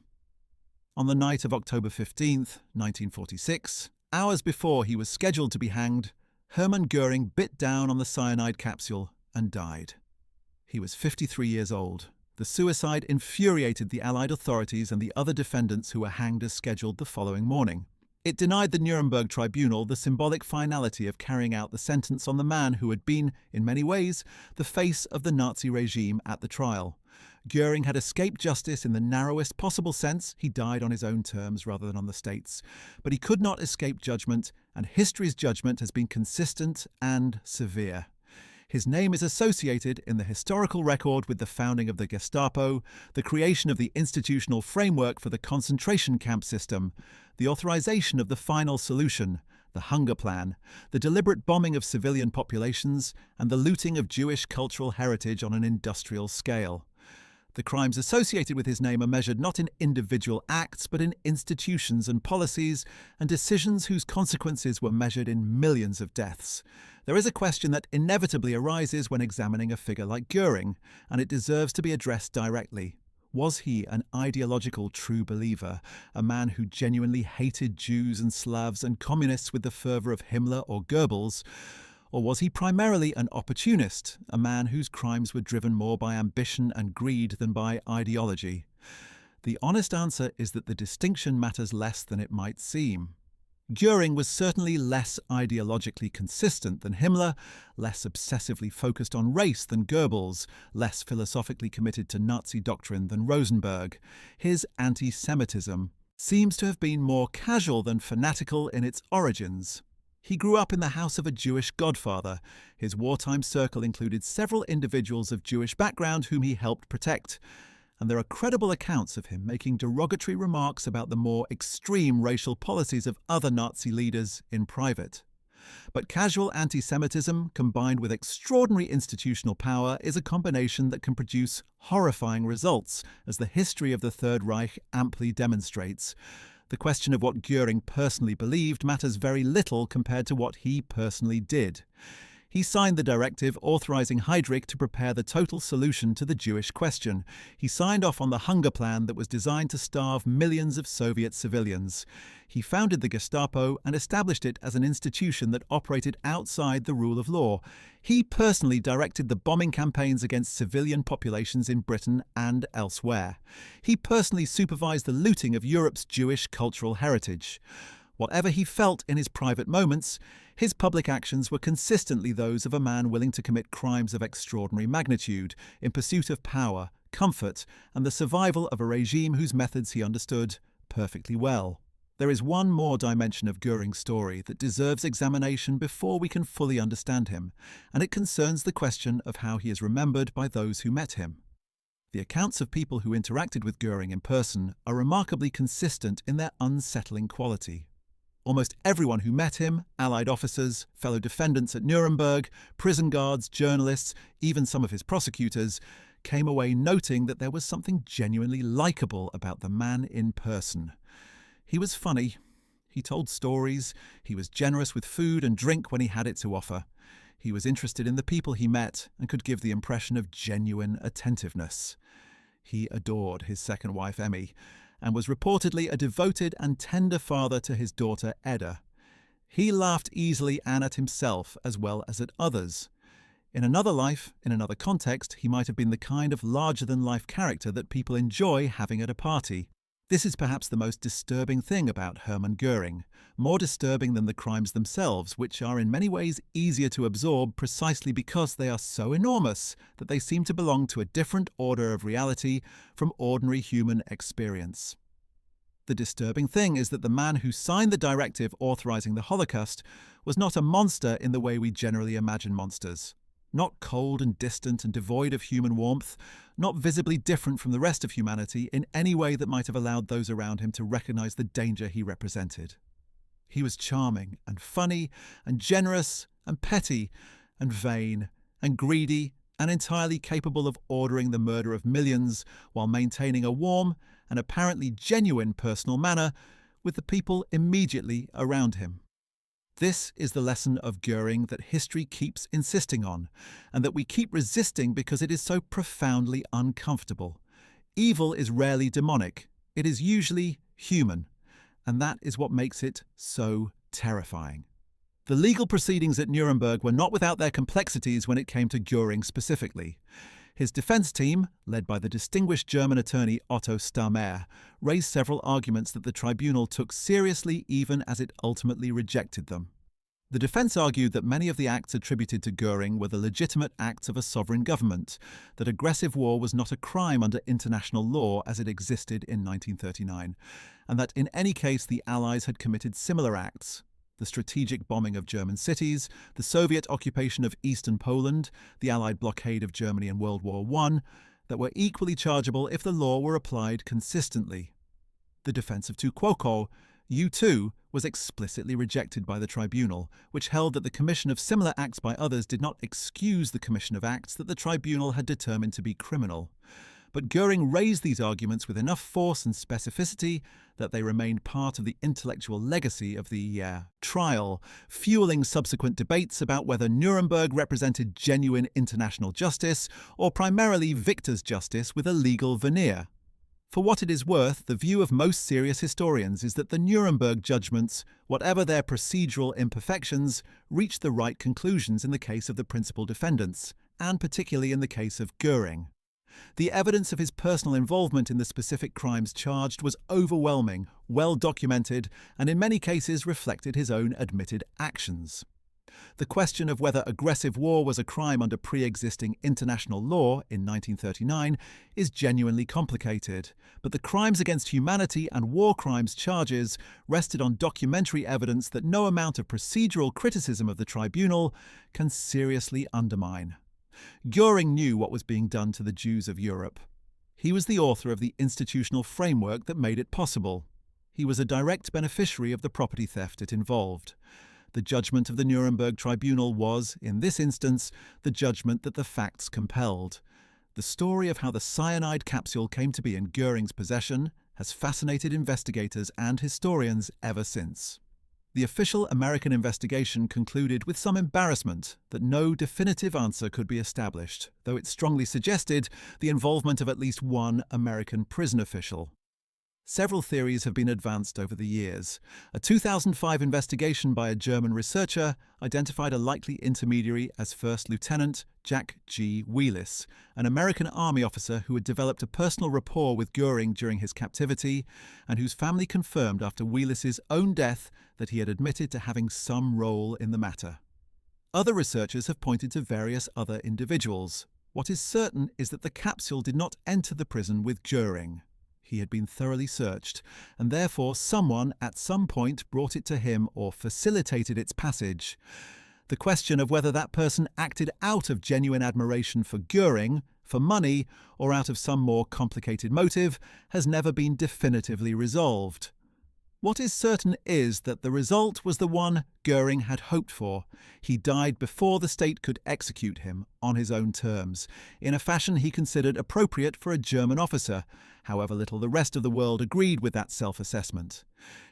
On the night of October 15, 1946, hours before he was scheduled to be hanged, Hermann Göring bit down on the cyanide capsule and died. He was 53 years old. The suicide infuriated the Allied authorities and the other defendants who were hanged as scheduled the following morning. It denied the Nuremberg tribunal the symbolic finality of carrying out the sentence on the man who had been, in many ways, the face of the Nazi regime at the trial. Göring had escaped justice in the narrowest possible sense. He died on his own terms rather than on the state's. But he could not escape judgment, and history's judgment has been consistent and severe. His name is associated in the historical record with the founding of the Gestapo, the creation of the institutional framework for the concentration camp system, the authorization of the final solution, the hunger plan, the deliberate bombing of civilian populations, and the looting of Jewish cultural heritage on an industrial scale. The crimes associated with his name are measured not in individual acts, but in institutions and policies, and decisions whose consequences were measured in millions of deaths. There is a question that inevitably arises when examining a figure like Göring, and it deserves to be addressed directly. Was he an ideological true believer, a man who genuinely hated Jews and Slavs and communists with the fervour of Himmler or Goebbels? Or was he primarily an opportunist, a man whose crimes were driven more by ambition and greed than by ideology? The honest answer is that the distinction matters less than it might seem. Göring was certainly less ideologically consistent than Himmler, less obsessively focused on race than Goebbels, less philosophically committed to Nazi doctrine than Rosenberg. His anti-Semitism seems to have been more casual than fanatical in its origins. He grew up in the house of a Jewish godfather. His wartime circle included several individuals of Jewish background whom he helped protect. and there are credible accounts of him making derogatory remarks about the more extreme racial policies of other Nazi leaders in private. But casual anti-Semitism combined with extraordinary institutional power is a combination that can produce horrifying results, as the history of the Third Reich amply demonstrates. The question of what Göring personally believed matters very little compared to what he personally did. He signed the directive authorizing Heydrich to prepare the total solution to the Jewish question. He signed off on the hunger plan that was designed to starve millions of Soviet civilians. He founded the Gestapo and established it as an institution that operated outside the rule of law. He personally directed the bombing campaigns against civilian populations in Britain and elsewhere. He personally supervised the looting of Europe's Jewish cultural heritage. Whatever he felt in his private moments, his public actions were consistently those of a man willing to commit crimes of extraordinary magnitude in pursuit of power, comfort, and the survival of a regime whose methods he understood perfectly well. There is one more dimension of Göring's story that deserves examination before we can fully understand him, and it concerns the question of how he is remembered by those who met him. The accounts of people who interacted with Göring in person are remarkably consistent in their unsettling quality. Almost everyone who met him, Allied officers, fellow defendants at Nuremberg, prison guards, journalists, even some of his prosecutors, came away noting that there was something genuinely likable about the man in person. He was funny. He told stories. He was generous with food and drink when he had it to offer. He was interested in the people he met and could give the impression of genuine attentiveness. He adored his second wife, Emmy, and was reportedly a devoted and tender father to his daughter Edda. He laughed easily and at himself as well as at others. In another life, in another context, he might have been the kind of larger-than-life character that people enjoy having at a party. This is perhaps the most disturbing thing about Hermann Göring, more disturbing than the crimes themselves, which are in many ways easier to absorb precisely because they are so enormous that they seem to belong to a different order of reality from ordinary human experience. The disturbing thing is that the man who signed the directive authorizing the Holocaust was not a monster in the way we generally imagine monsters. Not cold and distant and devoid of human warmth, not visibly different from the rest of humanity in any way that might have allowed those around him to recognize the danger he represented. He was charming and funny and generous and petty and vain and greedy and entirely capable of ordering the murder of millions while maintaining a warm and apparently genuine personal manner with the people immediately around him. This is the lesson of Göring that history keeps insisting on, and that we keep resisting because it is so profoundly uncomfortable. Evil is rarely demonic, it is usually human, and that is what makes it so terrifying. The legal proceedings at Nuremberg were not without their complexities when it came to Göring specifically. His defense team, led by the distinguished German attorney Otto Stahrmeyer, raised several arguments that the tribunal took seriously even as it ultimately rejected them. The defense argued that many of the acts attributed to Göring were the legitimate acts of a sovereign government, that aggressive war was not a crime under international law as it existed in 1939, and that in any case the Allies had committed similar acts. The strategic bombing of German cities, the Soviet occupation of eastern Poland, the Allied blockade of Germany in World War I, that were equally chargeable if the law were applied consistently. The defense of tu quoque, you too, was explicitly rejected by the tribunal, which held that the commission of similar acts by others did not excuse the commission of acts that the tribunal had determined to be criminal. But Göring raised these arguments with enough force and specificity that they remained part of the intellectual legacy of the trial, fueling subsequent debates about whether Nuremberg represented genuine international justice or primarily victor's justice with a legal veneer. For what it is worth, the view of most serious historians is that the Nuremberg judgments, whatever their procedural imperfections, reached the right conclusions in the case of the principal defendants, and particularly in the case of Göring. The evidence of his personal involvement in the specific crimes charged was overwhelming, well documented, and in many cases reflected his own admitted actions. The question of whether aggressive war was a crime under pre-existing international law in 1939 is genuinely complicated, but the crimes against humanity and war crimes charges rested on documentary evidence that no amount of procedural criticism of the tribunal can seriously undermine. Göring knew what was being done to the Jews of Europe. He was the author of the institutional framework that made it possible. He was a direct beneficiary of the property theft it involved. The judgment of the Nuremberg Tribunal was, in this instance, the judgment that the facts compelled. The story of how the cyanide capsule came to be in Göring's possession has fascinated investigators and historians ever since. The official American investigation concluded with some embarrassment that no definitive answer could be established, though it strongly suggested the involvement of at least one American prison official. Several theories have been advanced over the years. A 2005 investigation by a German researcher identified a likely intermediary as First Lieutenant Jack G. Wheelis, an American army officer who had developed a personal rapport with Göring during his captivity and whose family confirmed after Wheelis's own death that he had admitted to having some role in the matter. Other researchers have pointed to various other individuals. What is certain is that the capsule did not enter the prison with Göring. He had been thoroughly searched, and therefore someone at some point brought it to him or facilitated its passage. The question of whether that person acted out of genuine admiration for Göring, for money, or out of some more complicated motive has never been definitively resolved. What is certain is that the result was the one Göring had hoped for. He died before the state could execute him on his own terms, in a fashion he considered appropriate for a German officer, however little the rest of the world agreed with that self-assessment.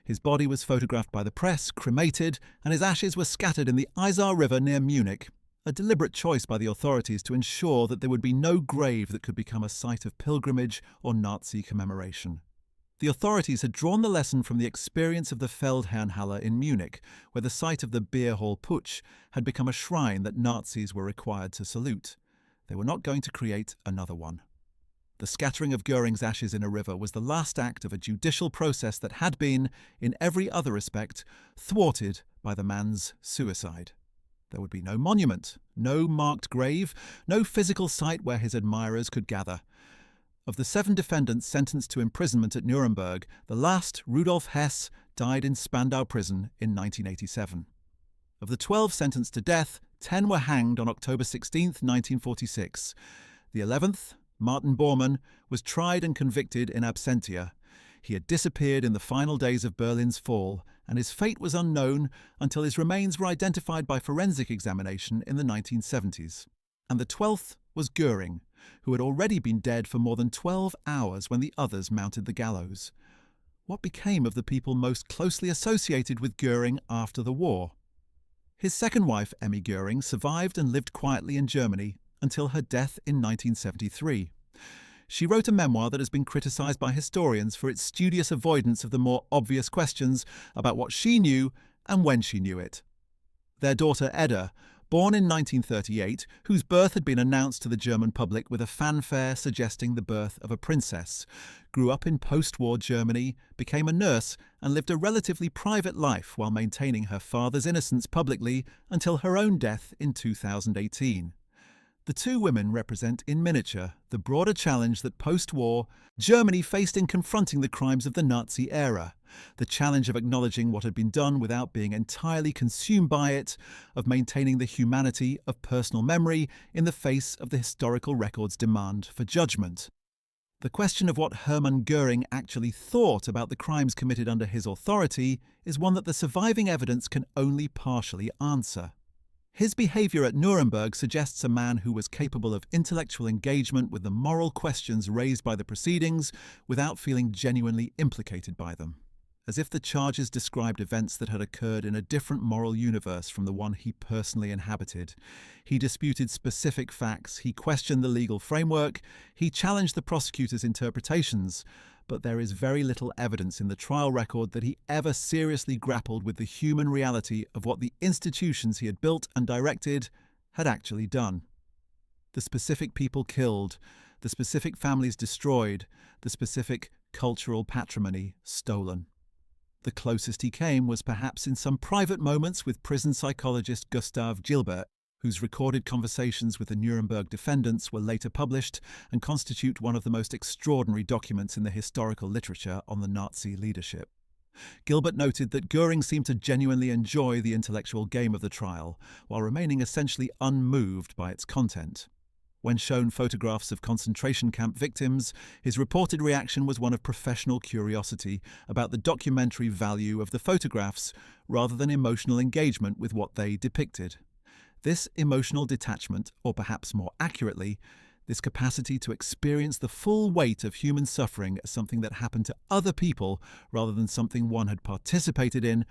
His body was photographed by the press, cremated, and his ashes were scattered in the Eiserne River near Munich, a deliberate choice by the authorities to ensure that there would be no grave that could become a site of pilgrimage or Nazi commemoration. The authorities had drawn the lesson from the experience of the Feldherrnhalle in Munich, where the site of the beer hall putsch had become a shrine that Nazis were required to salute. They were not going to create another one. The scattering of Göring's ashes in a river was the last act of a judicial process that had been, in every other respect, thwarted by the man's suicide. There would be no monument, no marked grave, no physical site where his admirers could gather. Of the 7 defendants sentenced to imprisonment at Nuremberg, the last, Rudolf Hess, died in Spandau prison in 1987. Of the 12 sentenced to death, 10 were hanged on October 16, 1946. The 11th, Martin Bormann, was tried and convicted in absentia. He had disappeared in the final days of Berlin's fall, and his fate was unknown until his remains were identified by forensic examination in the 1970s. And the 12th was Göring, who had already been dead for more than 12 hours when the others mounted the gallows. What became of the people most closely associated with Göring after the war? His second wife, Emmy Göring, survived and lived quietly in Germany until her death in 1973. She wrote a memoir that has been criticised by historians for its studious avoidance of the more obvious questions about what she knew and when she knew it. Their daughter Edda, born in 1938, whose birth had been announced to the German public with a fanfare suggesting the birth of a princess, grew up in post-war Germany, became a nurse, and lived a relatively private life while maintaining her father's innocence publicly until her own death in 2018. The two women represent in miniature the broader challenge that post-war Germany faced in confronting the crimes of the Nazi era, the challenge of acknowledging what had been done without being entirely consumed by it, of maintaining the humanity of personal memory in the face of the historical record's demand for judgment. The question of what Hermann Göring actually thought about the crimes committed under his authority is one that the surviving evidence can only partially answer. His behaviour at Nuremberg suggests a man who was capable of intellectual engagement with the moral questions raised by the proceedings without feeling genuinely implicated by them, as if the charges described events that had occurred in a different moral universe from the one he personally inhabited. He disputed specific facts, he questioned the legal framework, he challenged the prosecutor's interpretations, but there is very little evidence in the trial record that he ever seriously grappled with the human reality of what the institutions he had built and directed had actually done. The specific people killed, the specific families destroyed, the specific cultural patrimony stolen. The closest he came was perhaps in some private moments with prison psychologist Gustav Gilbert, whose recorded conversations with the Nuremberg defendants were later published and constitute one of the most extraordinary documents in the historical literature on the Nazi leadership. Gilbert noted that Göring seemed to genuinely enjoy the intellectual game of the trial, while remaining essentially unmoved by its content. When shown photographs of concentration camp victims, his reported reaction was one of professional curiosity about the documentary value of the photographs rather than emotional engagement with what they depicted. This emotional detachment, or perhaps more accurately, this capacity to experience the full weight of human suffering as something that happened to other people rather than something one had participated in,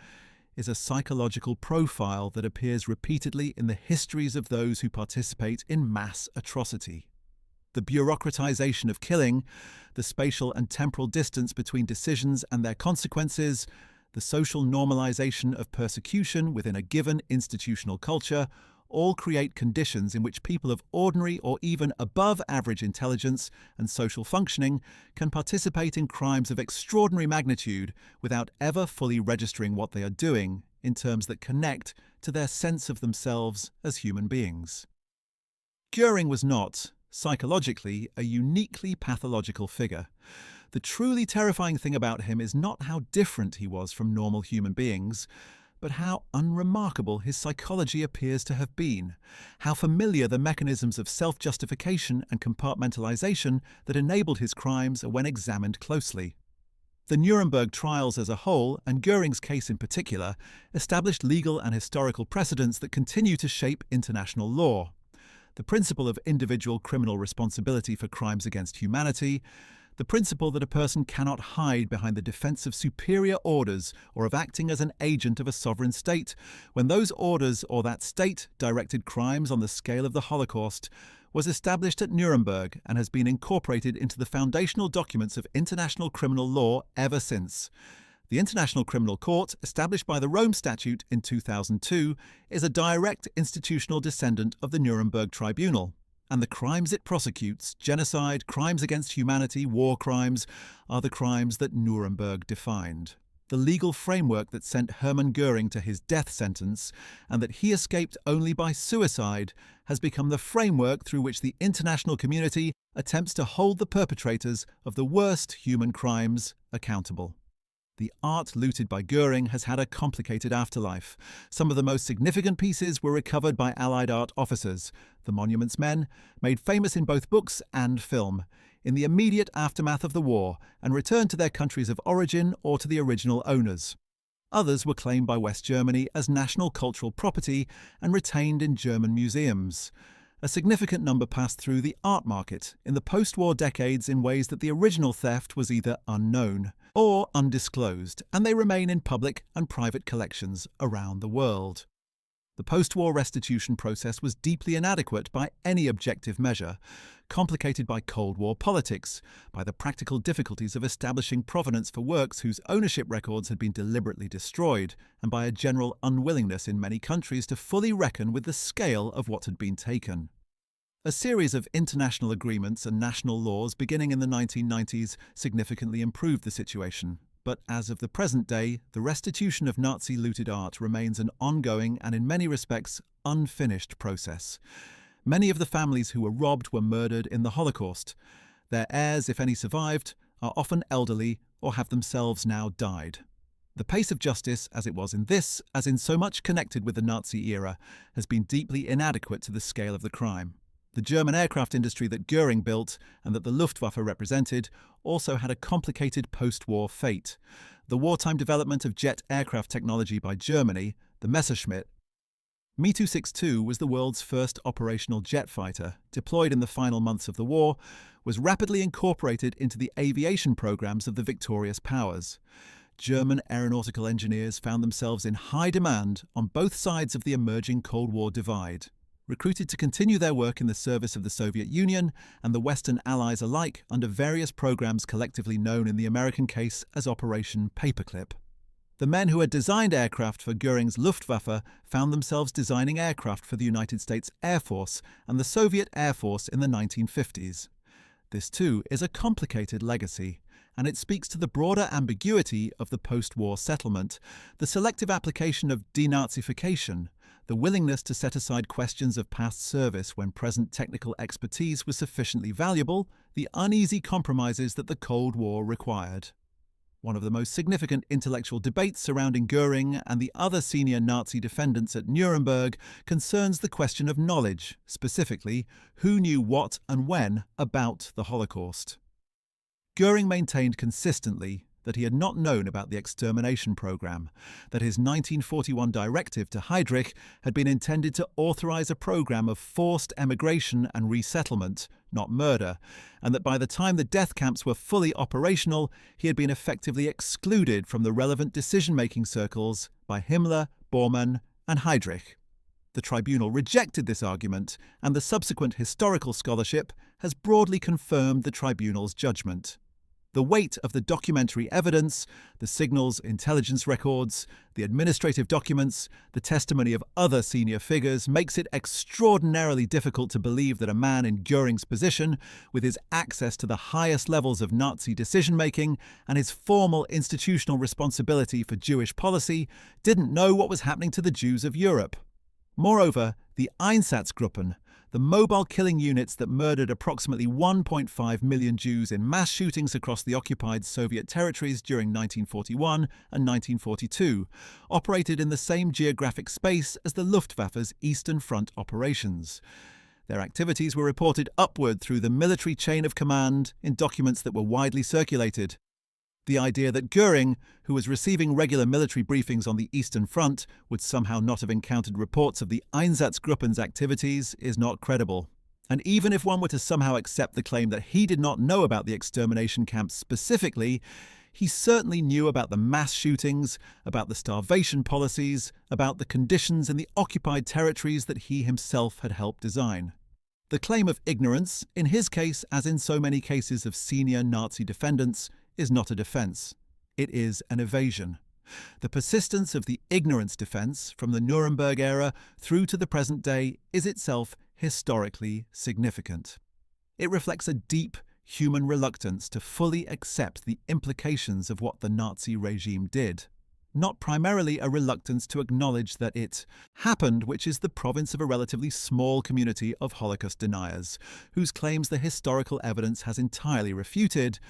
is a psychological profile that appears repeatedly in the histories of those who participate in mass atrocity. The bureaucratization of killing, the spatial and temporal distance between decisions and their consequences, the social normalization of persecution within a given institutional culture, all create conditions in which people of ordinary or even above average intelligence and social functioning can participate in crimes of extraordinary magnitude without ever fully registering what they are doing in terms that connect to their sense of themselves as human beings. Göring was not, psychologically, a uniquely pathological figure. The truly terrifying thing about him is not how different he was from normal human beings, but how unremarkable his psychology appears to have been, how familiar the mechanisms of self-justification and compartmentalization that enabled his crimes are when examined closely. The Nuremberg trials as a whole, and Göring's case in particular, established legal and historical precedents that continue to shape international law. The principle of individual criminal responsibility for crimes against humanity, the principle that a person cannot hide behind the defense of superior orders or of acting as an agent of a sovereign state when those orders or that state directed crimes on the scale of the Holocaust, was established at Nuremberg and has been incorporated into the foundational documents of international criminal law ever since. The International Criminal Court, established by the Rome Statute in 2002, is a direct institutional descendant of the Nuremberg Tribunal. And the crimes it prosecutes, genocide, crimes against humanity, war crimes, are the crimes that Nuremberg defined. The legal framework that sent Hermann Göring to his death sentence, and that he escaped only by suicide, has become the framework through which the international community attempts to hold the perpetrators of the worst human crimes accountable. The art looted by Göring has had a complicated afterlife. Some of the most significant pieces were recovered by Allied art officers, the Monument's Men, made famous in both books and film, in the immediate aftermath of the war, and returned to their countries of origin or to the original owners. Others were claimed by West Germany as national cultural property and retained in German museums. A significant number passed through the art market in the post-war decades in ways that the original theft was either unknown or undisclosed, and they remain in public and private collections around the world. The post-war restitution process was deeply inadequate by any objective measure, complicated by Cold War politics, by the practical difficulties of establishing provenance for works whose ownership records had been deliberately destroyed, and by a general unwillingness in many countries to fully reckon with the scale of what had been taken. A series of international agreements and national laws beginning in the 1990s significantly improved the situation. But as of the present day, the restitution of Nazi-looted art remains an ongoing and in many respects unfinished process. Many of the families who were robbed were murdered in the Holocaust. Their heirs, if any survived, are often elderly or have themselves now died. The pace of justice, as it was in this, as in so much connected with the Nazi era, has been deeply inadequate to the scale of the crime. The German aircraft industry that Göring built and that the Luftwaffe represented also had a complicated post-war fate. The wartime development of jet aircraft technology by Germany, the Messerschmitt, Me-262 was the world's first operational jet fighter, deployed in the final months of the war, was rapidly incorporated into the aviation programs of the victorious powers. German aeronautical engineers found themselves in high demand on both sides of the emerging Cold War divide. Recruited to continue their work in the service of the Soviet Union and the Western Allies alike under various programs collectively known in the American case as Operation Paperclip. The men who had designed aircraft for Göring's Luftwaffe found themselves designing aircraft for the United States Air Force and the Soviet Air Force in the 1950s. This too is a complicated legacy, and it speaks to the broader ambiguity of the post-war settlement, the selective application of denazification, the willingness to set aside questions of past service when present technical expertise was sufficiently valuable, the uneasy compromises that the Cold War required. One of the most significant intellectual debates surrounding Göring and the other senior Nazi defendants at Nuremberg concerns the question of knowledge, specifically, who knew what and when about the Holocaust. Göring maintained consistently that he had not known about the extermination program, that his 1941 directive to Heydrich had been intended to authorize a program of forced emigration and resettlement, not murder, and that by the time the death camps were fully operational, he had been effectively excluded from the relevant decision-making circles by Himmler, Bormann, and Heydrich. The tribunal rejected this argument, and the subsequent historical scholarship has broadly confirmed the tribunal's judgment. The weight of the documentary evidence, the signals, intelligence records, the administrative documents, the testimony of other senior figures makes it extraordinarily difficult to believe that a man in Göring's position, with his access to the highest levels of Nazi decision-making and his formal institutional responsibility for Jewish policy, didn't know what was happening to the Jews of Europe. Moreover, the Einsatzgruppen, the mobile killing units that murdered approximately 1.5 million Jews in mass shootings across the occupied Soviet territories during 1941 and 1942, operated in the same geographic space as the Luftwaffe's Eastern Front operations. Their activities were reported upward through the military chain of command in documents that were widely circulated. The idea that Göring, who was receiving regular military briefings on the Eastern Front, would somehow not have encountered reports of the Einsatzgruppen's activities is not credible. And even if one were to somehow accept the claim that he did not know about the extermination camps specifically, he certainly knew about the mass shootings, about the starvation policies, about the conditions in the occupied territories that he himself had helped design. The claim of ignorance, in his case as in so many cases of senior Nazi defendants, is not a defense. It is an evasion. The persistence of the ignorance defense from the Nuremberg era through to the present day is itself historically significant. It reflects a deep human reluctance to fully accept the implications of what the Nazi regime did, not primarily a reluctance to acknowledge that it happened, which is the province of a relatively small community of Holocaust deniers, whose claims the historical evidence has entirely refuted,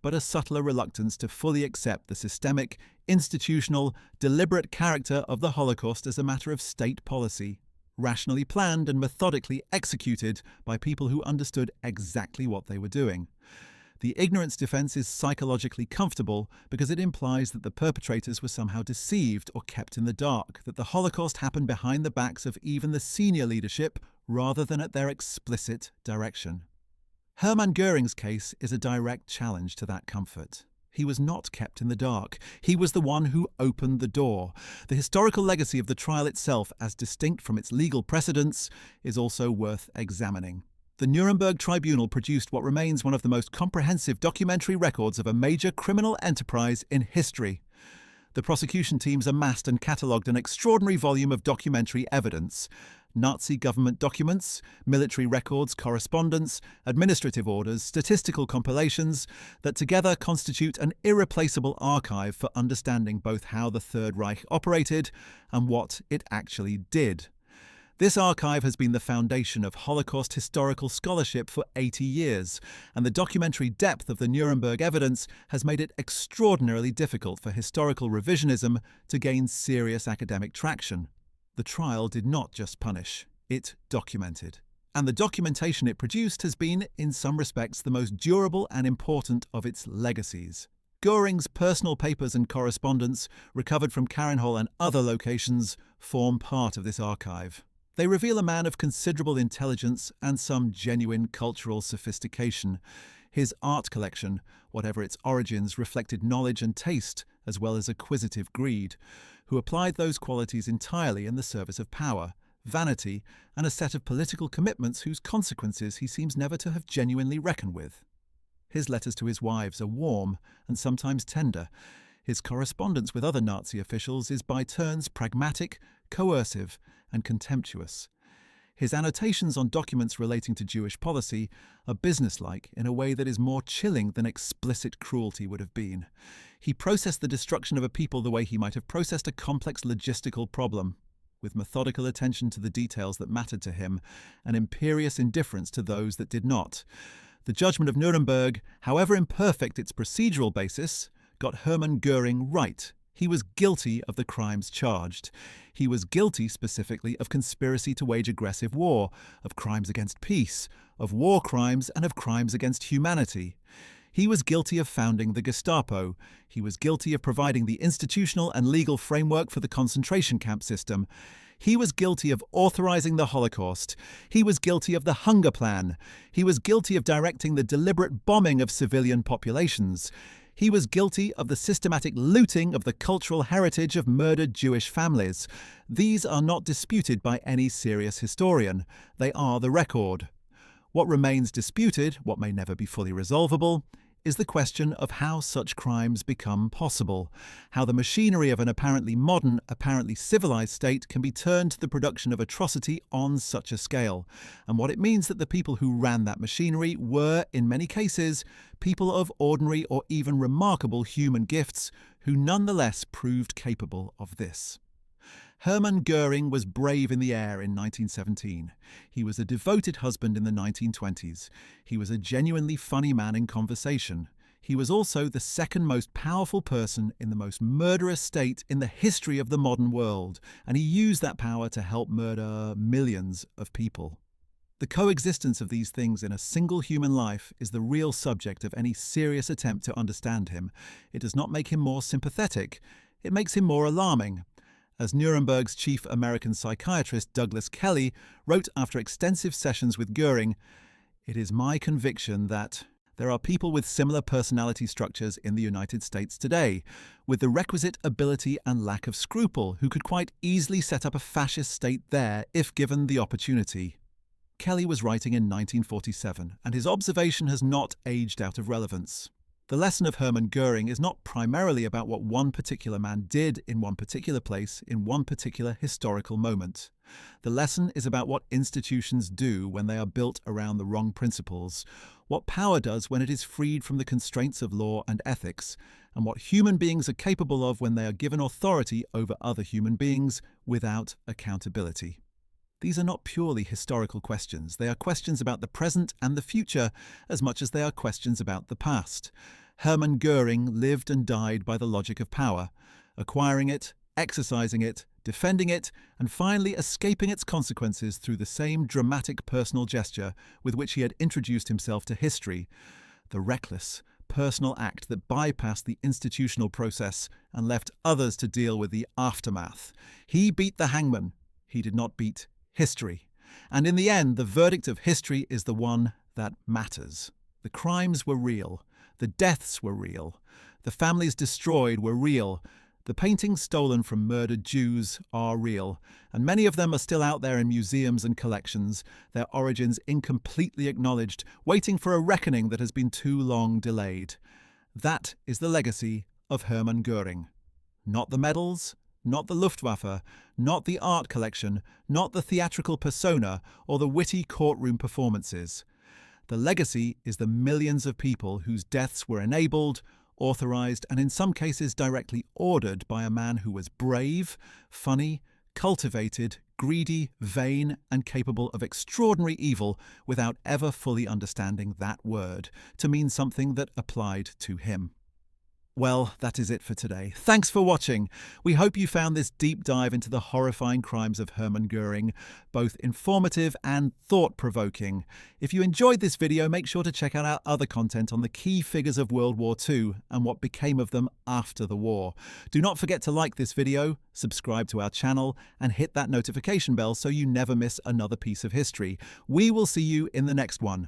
but a subtler reluctance to fully accept the systemic, institutional, deliberate character of the Holocaust as a matter of state policy, rationally planned and methodically executed by people who understood exactly what they were doing. The ignorance defense is psychologically comfortable because it implies that the perpetrators were somehow deceived or kept in the dark, that the Holocaust happened behind the backs of even the senior leadership rather than at their explicit direction. Hermann Göring's case is a direct challenge to that comfort. He was not kept in the dark. He was the one who opened the door. The historical legacy of the trial itself, as distinct from its legal precedents, is also worth examining. The Nuremberg Tribunal produced what remains one of the most comprehensive documentary records of a major criminal enterprise in history. The prosecution teams amassed and catalogued an extraordinary volume of documentary evidence. Nazi government documents, military records, correspondence, administrative orders, statistical compilations that together constitute an irreplaceable archive for understanding both how the Third Reich operated and what it actually did. This archive has been the foundation of Holocaust historical scholarship for 80 years, and the documentary depth of the Nuremberg evidence has made it extraordinarily difficult for historical revisionism to gain serious academic traction. The trial did not just punish, it documented. And the documentation it produced has been, in some respects, the most durable and important of its legacies. Göring's personal papers and correspondence, recovered from Karenhol and other locations, form part of this archive. They reveal a man of considerable intelligence and some genuine cultural sophistication. His art collection, whatever its origins, reflected knowledge and taste, as well as acquisitive greed, who applied those qualities entirely in the service of power, vanity, and a set of political commitments whose consequences he seems never to have genuinely reckoned with. His letters to his wives are warm and sometimes tender. His correspondence with other Nazi officials is by turns pragmatic, coercive, and contemptuous. His annotations on documents relating to Jewish policy are businesslike in a way that is more chilling than explicit cruelty would have been. He processed the destruction of a people the way he might have processed a complex logistical problem, with methodical attention to the details that mattered to him and imperious indifference to those that did not. The judgment of Nuremberg, however imperfect its procedural basis, got Hermann Göring right. He was guilty of the crimes charged. He was guilty specifically of conspiracy to wage aggressive war, of crimes against peace, of war crimes, and of crimes against humanity. He was guilty of founding the Gestapo. He was guilty of providing the institutional and legal framework for the concentration camp system. He was guilty of authorizing the Holocaust. He was guilty of the hunger plan. He was guilty of directing the deliberate bombing of civilian populations. He was guilty of the systematic looting of the cultural heritage of murdered Jewish families. These are not disputed by any serious historian. They are the record. What remains disputed, what may never be fully resolvable, is the question of how such crimes become possible, how the machinery of an apparently modern, apparently civilized state can be turned to the production of atrocity on such a scale, and what it means that the people who ran that machinery were, in many cases, people of ordinary or even remarkable human gifts who nonetheless proved capable of this. Hermann Göring was brave in the air in 1917. He was a devoted husband in the 1920s. He was a genuinely funny man in conversation. He was also the second most powerful person in the most murderous state in the history of the modern world, and he used that power to help murder millions of people. The coexistence of these things in a single human life is the real subject of any serious attempt to understand him. It does not make him more sympathetic. It makes him more alarming. As Nuremberg's chief American psychiatrist Douglas Kelly wrote after extensive sessions with Göring, "It is my conviction that there are people with similar personality structures in the United States today, with the requisite ability and lack of scruple, who could quite easily set up a fascist state there if given the opportunity." Kelly was writing in 1947, and his observation has not aged out of relevance. The lesson of Hermann Göring is not primarily about what one particular man did in one particular place in one particular historical moment. The lesson is about what institutions do when they are built around the wrong principles, what power does when it is freed from the constraints of law and ethics, and what human beings are capable of when they are given authority over other human beings without accountability. These are not purely historical questions. They are questions about the present and the future as much as they are questions about the past. Hermann Göring lived and died by the logic of power, acquiring it, exercising it, defending it, and finally escaping its consequences through the same dramatic personal gesture with which he had introduced himself to history, the reckless, personal act that bypassed the institutional process and left others to deal with the aftermath. He beat the hangman. He did not beat history. And in the end, the verdict of history is the one that matters. The crimes were real. The deaths were real. The families destroyed were real. The paintings stolen from murdered Jews are real, and many of them are still out there in museums and collections, their origins incompletely acknowledged, waiting for a reckoning that has been too long delayed. That is the legacy of Hermann Göring. Not the medals, not the Luftwaffe, not the art collection, not the theatrical persona or the witty courtroom performances. The legacy is the millions of people whose deaths were enabled, authorized, and in some cases directly ordered by a man who was brave, funny, cultivated, greedy, vain, and capable of extraordinary evil without ever fully understanding that word to mean something that applied to him. Well, that is it for today. Thanks for watching. We hope you found this deep dive into the horrifying crimes of Hermann Göring both informative and thought-provoking. If you enjoyed this video, make sure to check out our other content on the key figures of World War II and what became of them after the war. Do not forget to like this video, subscribe to our channel, and hit that notification bell so you never miss another piece of history. We will see you in the next one.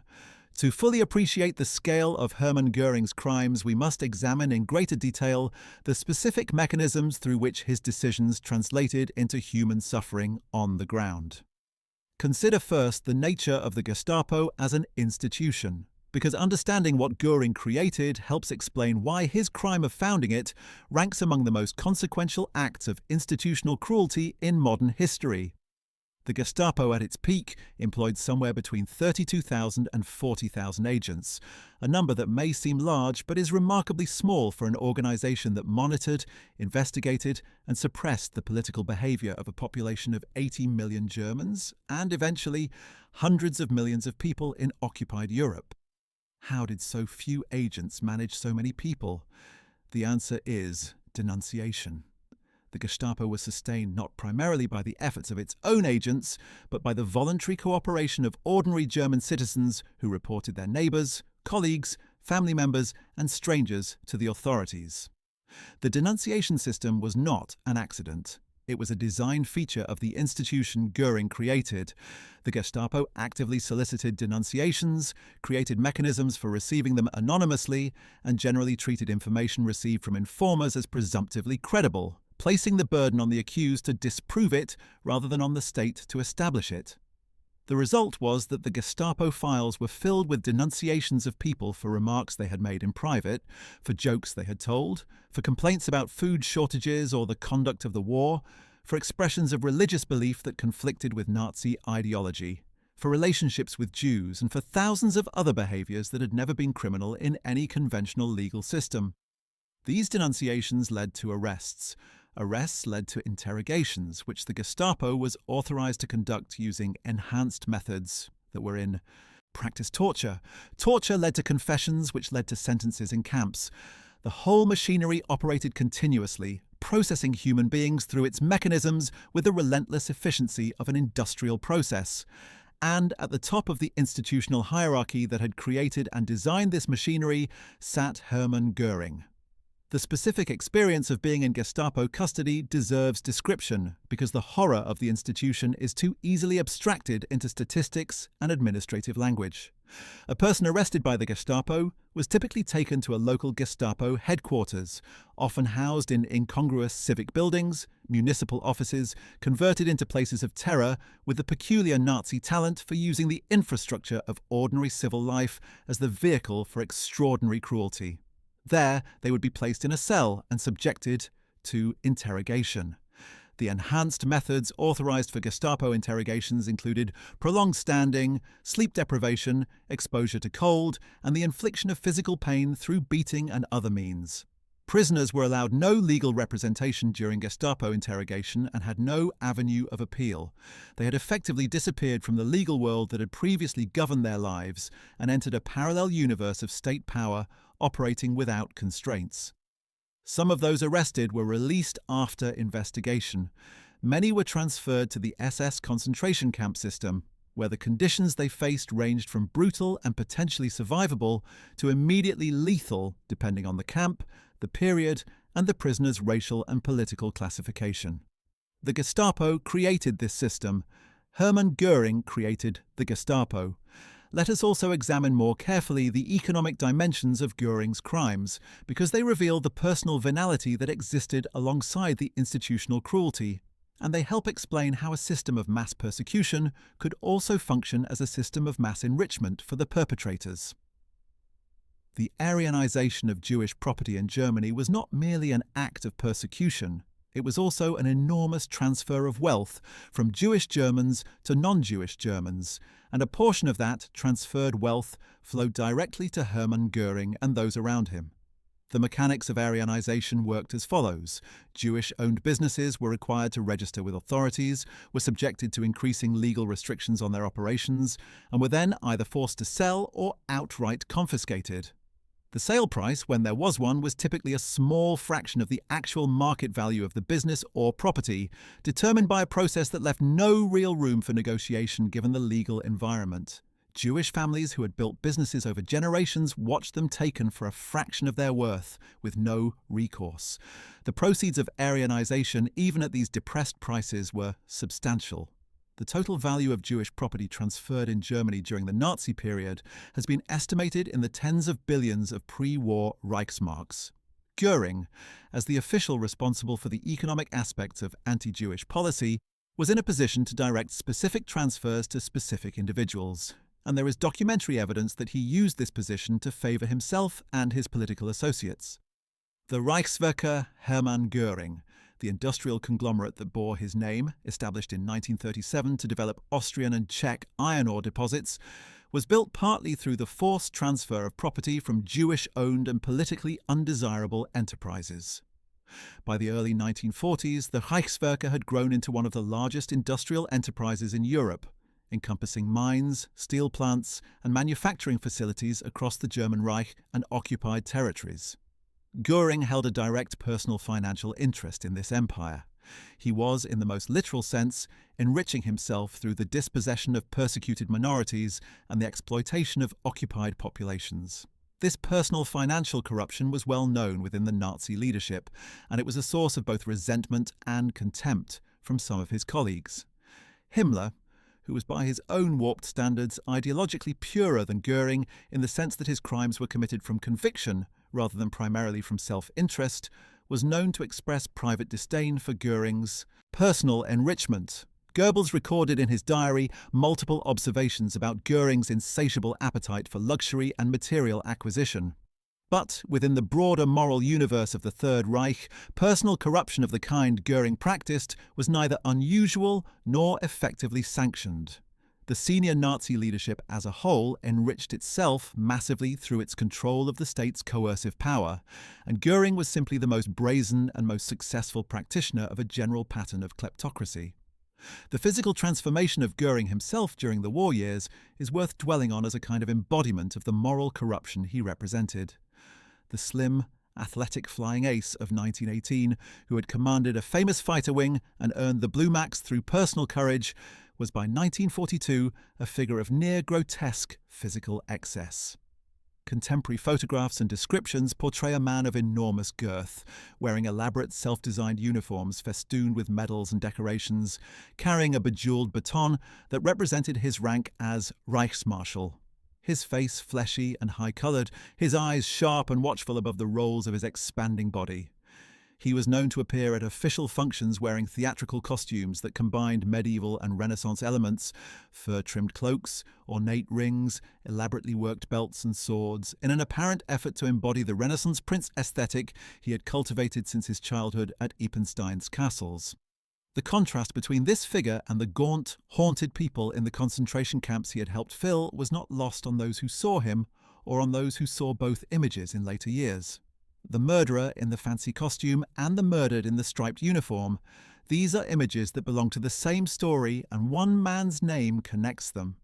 To fully appreciate the scale of Hermann Göring's crimes, we must examine in greater detail the specific mechanisms through which his decisions translated into human suffering on the ground. Consider first the nature of the Gestapo as an institution, because understanding what Göring created helps explain why his crime of founding it ranks among the most consequential acts of institutional cruelty in modern history. The Gestapo at its peak employed somewhere between 32,000 and 40,000 agents, a number that may seem large but is remarkably small for an organization that monitored, investigated, and suppressed the political behavior of a population of 80 million Germans and eventually hundreds of millions of people in occupied Europe. How did so few agents manage so many people? The answer is denunciation. The Gestapo was sustained not primarily by the efforts of its own agents, but by the voluntary cooperation of ordinary German citizens who reported their neighbours, colleagues, family members, and strangers to the authorities. The denunciation system was not an accident. It was a design feature of the institution Göring created. The Gestapo actively solicited denunciations, created mechanisms for receiving them anonymously, and generally treated information received from informers as presumptively credible, placing the burden on the accused to disprove it rather than on the state to establish it. The result was that the Gestapo files were filled with denunciations of people for remarks they had made in private, for jokes they had told, for complaints about food shortages or the conduct of the war, for expressions of religious belief that conflicted with Nazi ideology, for relationships with Jews, and for thousands of other behaviours that had never been criminal in any conventional legal system. These denunciations led to arrests. Arrests led to interrogations, which the Gestapo was authorized to conduct using enhanced methods that were in practice torture. Torture led to confessions, which led to sentences in camps. The whole machinery operated continuously, processing human beings through its mechanisms with the relentless efficiency of an industrial process. And at the top of the institutional hierarchy that had created and designed this machinery sat Hermann Göring. The specific experience of being in Gestapo custody deserves description because the horror of the institution is too easily abstracted into statistics and administrative language. A person arrested by the Gestapo was typically taken to a local Gestapo headquarters, often housed in incongruous civic buildings, municipal offices, converted into places of terror with the peculiar Nazi talent for using the infrastructure of ordinary civil life as the vehicle for extraordinary cruelty. There, they would be placed in a cell and subjected to interrogation. The enhanced methods authorized for Gestapo interrogations included prolonged standing, sleep deprivation, exposure to cold, and the infliction of physical pain through beating and other means. Prisoners were allowed no legal representation during Gestapo interrogation and had no avenue of appeal. They had effectively disappeared from the legal world that had previously governed their lives and entered a parallel universe of state power operating without constraints. Some of those arrested were released after investigation. Many were transferred to the SS concentration camp system, where the conditions they faced ranged from brutal and potentially survivable to immediately lethal, depending on the camp, the period, and the prisoner's racial and political classification. The Gestapo created this system. Hermann Göring created the Gestapo. Let us also examine more carefully the economic dimensions of Göring's crimes, because they reveal the personal venality that existed alongside the institutional cruelty, and they help explain how a system of mass persecution could also function as a system of mass enrichment for the perpetrators. The Aryanization of Jewish property in Germany was not merely an act of persecution. It was also an enormous transfer of wealth from Jewish Germans to non-Jewish Germans, and a portion of that transferred wealth flowed directly to Hermann Göring and those around him. The mechanics of Aryanization worked as follows. Jewish-owned businesses were required to register with authorities, were subjected to increasing legal restrictions on their operations, and were then either forced to sell or outright confiscated. The sale price, when there was one, was typically a small fraction of the actual market value of the business or property, determined by a process that left no real room for negotiation given the legal environment. Jewish families who had built businesses over generations watched them taken for a fraction of their worth, with no recourse. The proceeds of Aryanization, even at these depressed prices, were substantial. The total value of Jewish property transferred in Germany during the Nazi period has been estimated in the tens of billions of pre-war Reichsmarks. Göring, as the official responsible for the economic aspects of anti-Jewish policy, was in a position to direct specific transfers to specific individuals, and there is documentary evidence that he used this position to favour himself and his political associates. The Reichswerke Hermann Göring, the industrial conglomerate that bore his name, established in 1937 to develop Austrian and Czech iron ore deposits, was built partly through the forced transfer of property from Jewish-owned and politically undesirable enterprises. By the early 1940s, the Reichswerke had grown into one of the largest industrial enterprises in Europe, encompassing mines, steel plants, and manufacturing facilities across the German Reich and occupied territories. Göring held a direct personal financial interest in this empire. He was, in the most literal sense, enriching himself through the dispossession of persecuted minorities and the exploitation of occupied populations. This personal financial corruption was well known within the Nazi leadership, and it was a source of both resentment and contempt from some of his colleagues. Himmler, who was by his own warped standards ideologically purer than Göring in the sense that his crimes were committed from conviction rather than primarily from self-interest, was known to express private disdain for Göring's personal enrichment. Goebbels recorded in his diary multiple observations about Göring's insatiable appetite for luxury and material acquisition. But within the broader moral universe of the Third Reich, personal corruption of the kind Göring practiced was neither unusual nor effectively sanctioned. The senior Nazi leadership as a whole enriched itself massively through its control of the state's coercive power, and Göring was simply the most brazen and most successful practitioner of a general pattern of kleptocracy. The physical transformation of Göring himself during the war years is worth dwelling on as a kind of embodiment of the moral corruption he represented. The slim, athletic flying ace of 1918, who had commanded a famous fighter wing and earned the Blue Max through personal courage, was by 1942 a figure of near-grotesque physical excess. Contemporary photographs and descriptions portray a man of enormous girth, wearing elaborate self-designed uniforms festooned with medals and decorations, carrying a bejeweled baton that represented his rank as Reichsmarschall. His face fleshy and high-coloured, his eyes sharp and watchful above the rolls of his expanding body. He was known to appear at official functions wearing theatrical costumes that combined medieval and Renaissance elements, fur-trimmed cloaks, ornate rings, elaborately worked belts and swords, in an apparent effort to embody the Renaissance prince aesthetic he had cultivated since his childhood at Eppenstein's castles. The contrast between this figure and the gaunt, haunted people in the concentration camps he had helped fill was not lost on those who saw him, or on those who saw both images in later years. The murderer in the fancy costume and the murdered in the striped uniform, these are images that belong to the same story, and one man's name connects them.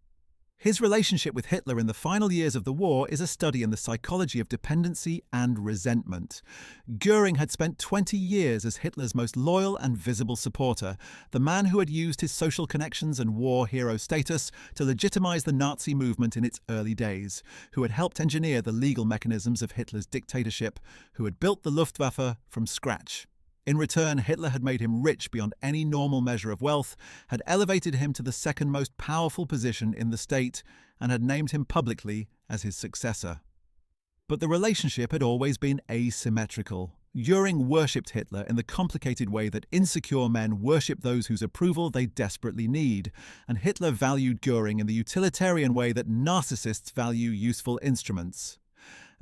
His relationship with Hitler in the final years of the war is a study in the psychology of dependency and resentment. Göring had spent 20 years as Hitler's most loyal and visible supporter, the man who had used his social connections and war hero status to legitimize the Nazi movement in its early days, who had helped engineer the legal mechanisms of Hitler's dictatorship, who had built the Luftwaffe from scratch. In return, Hitler had made him rich beyond any normal measure of wealth, had elevated him to the second most powerful position in the state, and had named him publicly as his successor. But the relationship had always been asymmetrical. Göring worshipped Hitler in the complicated way that insecure men worship those whose approval they desperately need, and Hitler valued Göring in the utilitarian way that narcissists value useful instruments.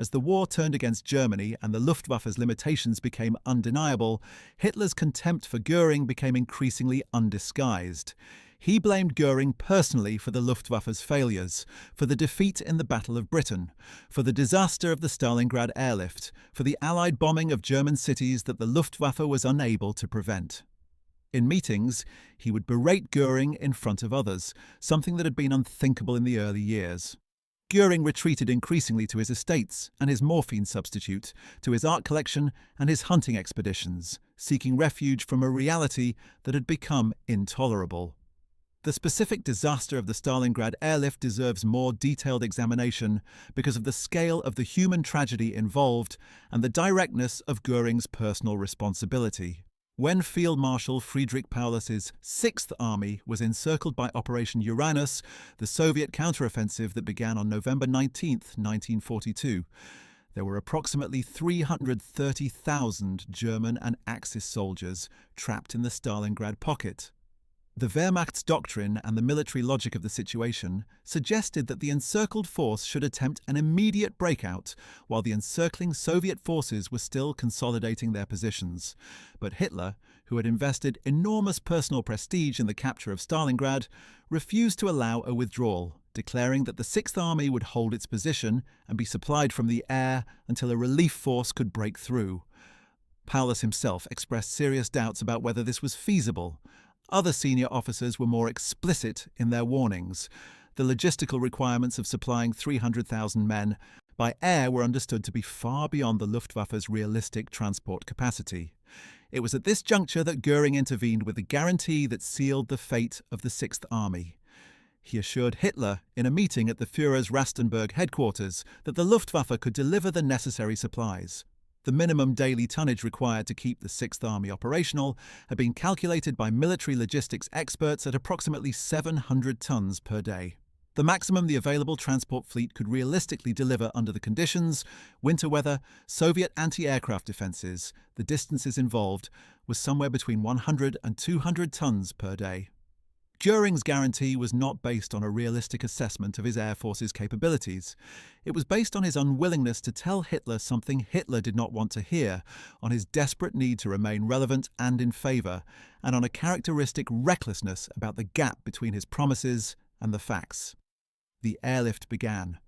As the war turned against Germany and the Luftwaffe's limitations became undeniable, Hitler's contempt for Göring became increasingly undisguised. He blamed Göring personally for the Luftwaffe's failures, for the defeat in the Battle of Britain, for the disaster of the Stalingrad airlift, for the Allied bombing of German cities that the Luftwaffe was unable to prevent. In meetings, he would berate Göring in front of others, something that had been unthinkable in the early years. Göring retreated increasingly to his estates and his morphine substitute, to his art collection and his hunting expeditions, seeking refuge from a reality that had become intolerable. The specific disaster of the Stalingrad airlift deserves more detailed examination because of the scale of the human tragedy involved and the directness of Göring's personal responsibility. When Field Marshal Friedrich Paulus's Sixth Army was encircled by Operation Uranus, the Soviet counteroffensive that began on November 19, 1942, there were approximately 330,000 German and Axis soldiers trapped in the Stalingrad pocket. The Wehrmacht's doctrine and the military logic of the situation suggested that the encircled force should attempt an immediate breakout while the encircling Soviet forces were still consolidating their positions. But Hitler, who had invested enormous personal prestige in the capture of Stalingrad, refused to allow a withdrawal, declaring that the Sixth Army would hold its position and be supplied from the air until a relief force could break through. Paulus himself expressed serious doubts about whether this was feasible. Other senior officers were more explicit in their warnings. The logistical requirements of supplying 300,000 men by air were understood to be far beyond the Luftwaffe's realistic transport capacity. It was at this juncture that Göring intervened with the guarantee that sealed the fate of the Sixth Army. He assured Hitler in a meeting at the Führer's Rastenburg headquarters that the Luftwaffe could deliver the necessary supplies. The minimum daily tonnage required to keep the Sixth Army operational had been calculated by military logistics experts at approximately 700 tons per day. The maximum the available transport fleet could realistically deliver under the conditions, winter weather, Soviet anti-aircraft defenses, the distances involved, was somewhere between 100 and 200 tons per day. Göring's guarantee was not based on a realistic assessment of his Air Force's capabilities. It was based on his unwillingness to tell Hitler something Hitler did not want to hear, on his desperate need to remain relevant and in favour, and on a characteristic recklessness about the gap between his promises and the facts. The airlift began.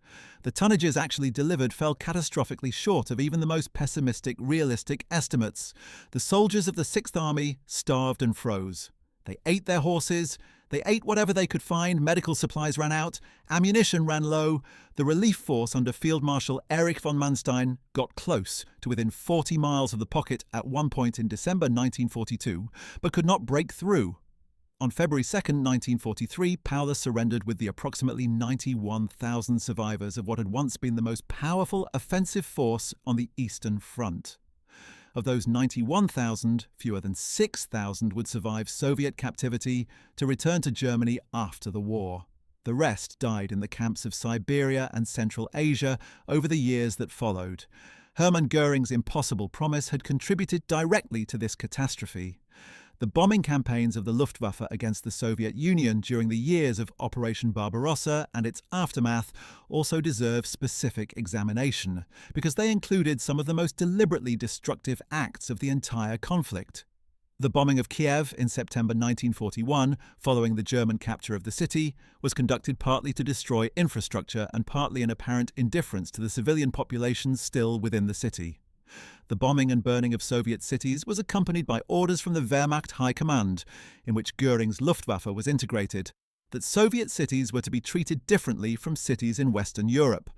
The tonnages actually delivered fell catastrophically short of even the most pessimistic, realistic estimates. The soldiers of the Sixth Army starved and froze. They ate their horses, they ate whatever they could find, medical supplies ran out, ammunition ran low. The relief force under Field Marshal Erich von Manstein got close to within 40 miles of the pocket at one point in December 1942, but could not break through. On February 2, 1943, Paulus surrendered with the approximately 91,000 survivors of what had once been the most powerful offensive force on the Eastern Front. Of those 91,000, fewer than 6,000 would survive Soviet captivity to return to Germany after the war. The rest died in the camps of Siberia and Central Asia over the years that followed. Hermann Göring's impossible promise had contributed directly to this catastrophe. The bombing campaigns of the Luftwaffe against the Soviet Union during the years of Operation Barbarossa and its aftermath also deserve specific examination, because they included some of the most deliberately destructive acts of the entire conflict. The bombing of Kiev in September 1941, following the German capture of the city, was conducted partly to destroy infrastructure and partly in apparent indifference to the civilian populations still within the city. The bombing and burning of Soviet cities was accompanied by orders from the Wehrmacht High Command, in which Göring's Luftwaffe was integrated, that Soviet cities were to be treated differently from cities in Western Europe.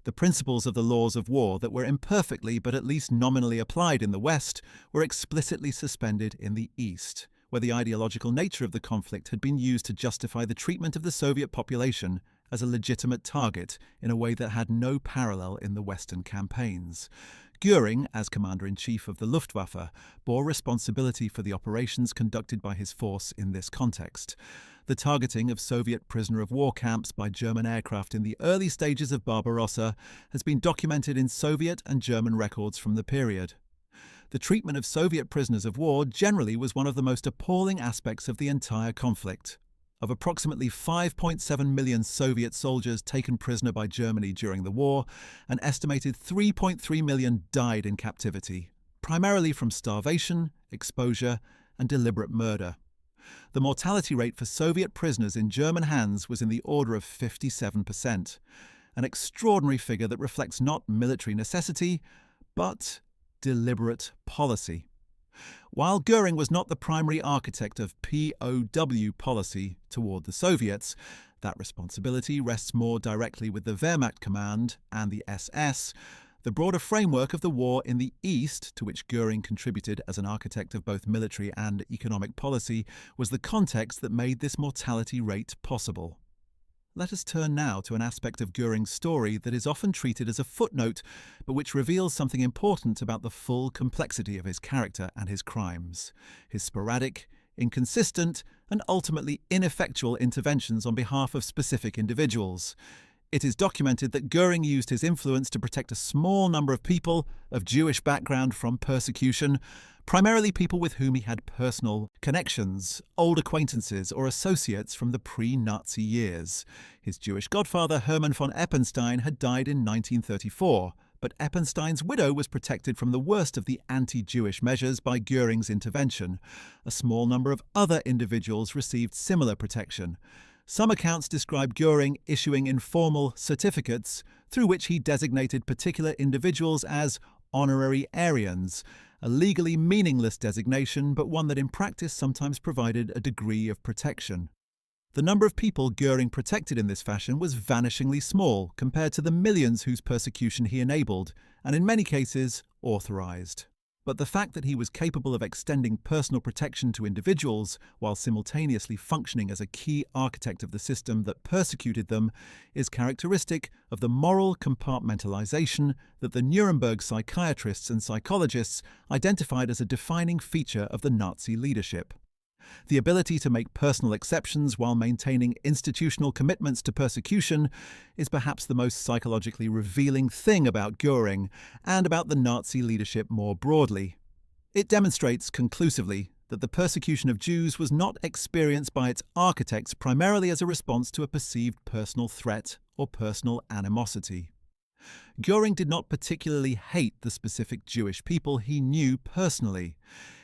The principles of the laws of war that were imperfectly but at least nominally applied in the West were explicitly suspended in the East, where the ideological nature of the conflict had been used to justify the treatment of the Soviet population as a legitimate target in a way that had no parallel in the Western campaigns. Göring, as Commander-in-Chief of the Luftwaffe, bore responsibility for the operations conducted by his force in this context. The targeting of Soviet prisoner-of-war camps by German aircraft in the early stages of Barbarossa has been documented in Soviet and German records from the period. The treatment of Soviet prisoners of war generally was one of the most appalling aspects of the entire conflict. Of approximately 5.7 million Soviet soldiers taken prisoner by Germany during the war, an estimated 3.3 million died in captivity, primarily from starvation, exposure, and deliberate murder. The mortality rate for Soviet prisoners in German hands was in the order of 57%, an extraordinary figure that reflects not military necessity, but deliberate policy. While Göring was not the primary architect of POW policy toward the Soviets, that responsibility rests more directly with the Wehrmacht Command and the SS. The broader framework of the war in the East, to which Göring contributed as an architect of both military and economic policy, was the context that made this mortality rate possible. Let us turn now to an aspect of Göring's story that is often treated as a footnote, but which reveals something important about the full complexity of his character and his crimes: his sporadic, inconsistent, and ultimately ineffectual interventions on behalf of specific individuals. It is documented that Göring used his influence to protect a small number of people of Jewish background from persecution, primarily people with whom he had personal connections, old acquaintances or associates from the pre-Nazi years. His Jewish godfather, Hermann von Eppenstein, had died in 1934, but Eppenstein's widow was protected from the worst of the anti-Jewish measures by Göring's intervention. A small number of other individuals received similar protection. Some accounts describe Göring issuing informal certificates through which he designated particular individuals as honorary Aryans, a legally meaningless designation, but one that in practice sometimes provided a degree of protection. The number of people Göring protected in this fashion was vanishingly small compared to the millions whose persecution he enabled, and in many cases, authorized. But the fact that he was capable of extending personal protection to individuals while simultaneously functioning as a key architect of the system that persecuted them is characteristic of the moral compartmentalization that the Nuremberg psychiatrists and psychologists identified as a defining feature of the Nazi leadership. The ability to make personal exceptions while maintaining institutional commitments to persecution is perhaps the most psychologically revealing thing about Göring and about the Nazi leadership more broadly. It demonstrates conclusively that the persecution of Jews was not experienced by its architects primarily as a response to a perceived personal threat or personal animosity. Göring did not particularly hate the specific Jewish people he knew personally.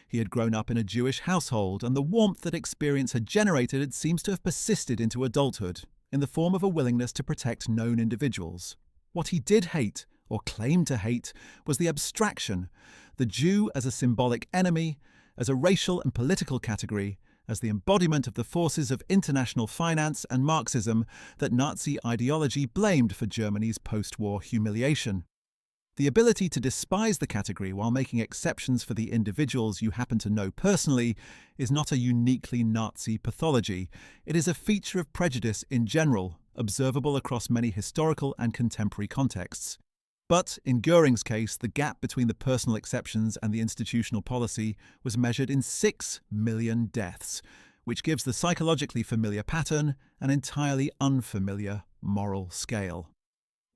He had grown up in a Jewish household, and the warmth that experience had generated seems to have persisted into adulthood, in the form of a willingness to protect known individuals. What he did hate, or claimed to hate, was the abstraction, the Jew as a symbolic enemy, as a racial and political category, as the embodiment of the forces of international finance and Marxism that Nazi ideology blamed for Germany's post-war humiliation. The ability to despise the category while making exceptions for the individuals you happen to know personally is not a uniquely Nazi pathology. It is a feature of prejudice in general, observable across many historical and contemporary contexts. But, in Göring's case, the gap between the personal exceptions and the institutional policy was measured in 6 million deaths, which gives the psychologically familiar pattern an entirely unfamiliar moral scale.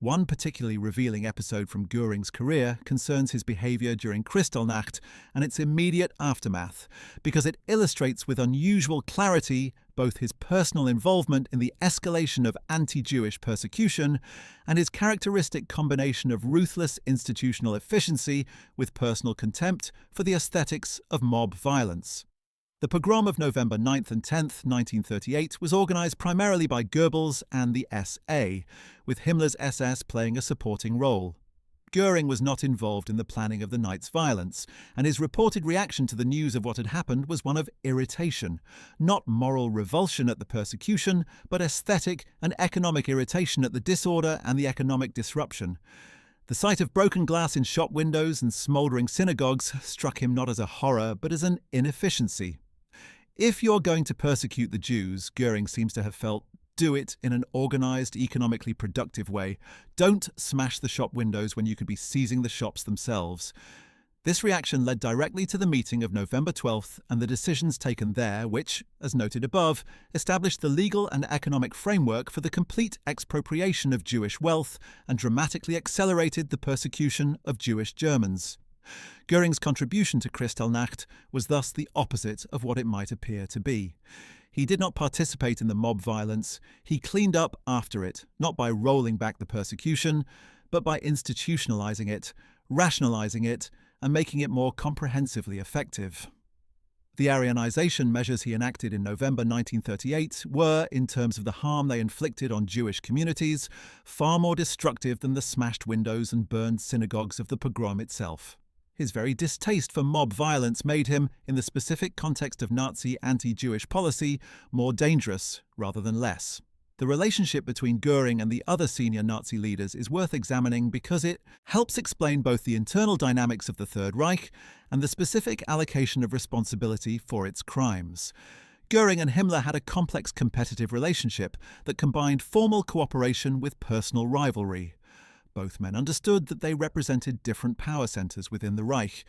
One particularly revealing episode from Göring's career concerns his behavior during Kristallnacht and its immediate aftermath, because it illustrates with unusual clarity both his personal involvement in the escalation of anti-Jewish persecution and his characteristic combination of ruthless institutional efficiency with personal contempt for the aesthetics of mob violence. The pogrom of November 9th and 10th, 1938 was organized primarily by Goebbels and the SA, with Himmler's SS playing a supporting role. Göring was not involved in the planning of the night's violence, and his reported reaction to the news of what had happened was one of irritation, not moral revulsion at the persecution, but aesthetic and economic irritation at the disorder and the economic disruption. The sight of broken glass in shop windows and smouldering synagogues struck him not as a horror, but as an inefficiency. If you're going to persecute the Jews, Göring seems to have felt, do it in an organized, economically productive way. Don't smash the shop windows when you could be seizing the shops themselves. This reaction led directly to the meeting of November 12th and the decisions taken there which, as noted above, established the legal and economic framework for the complete expropriation of Jewish wealth and dramatically accelerated the persecution of Jewish Germans. Göring's contribution to Kristallnacht was thus the opposite of what it might appear to be. He did not participate in the mob violence, he cleaned up after it, not by rolling back the persecution, but by institutionalizing it, rationalizing it, and making it more comprehensively effective. The Aryanization measures he enacted in November 1938 were, in terms of the harm they inflicted on Jewish communities, far more destructive than the smashed windows and burned synagogues of the pogrom itself. His very distaste for mob violence made him, in the specific context of Nazi anti-Jewish policy, more dangerous rather than less. The relationship between Göring and the other senior Nazi leaders is worth examining because it helps explain both the internal dynamics of the Third Reich and the specific allocation of responsibility for its crimes. Göring and Himmler had a complex competitive relationship that combined formal cooperation with personal rivalry. Both men understood that they represented different power centers within the Reich.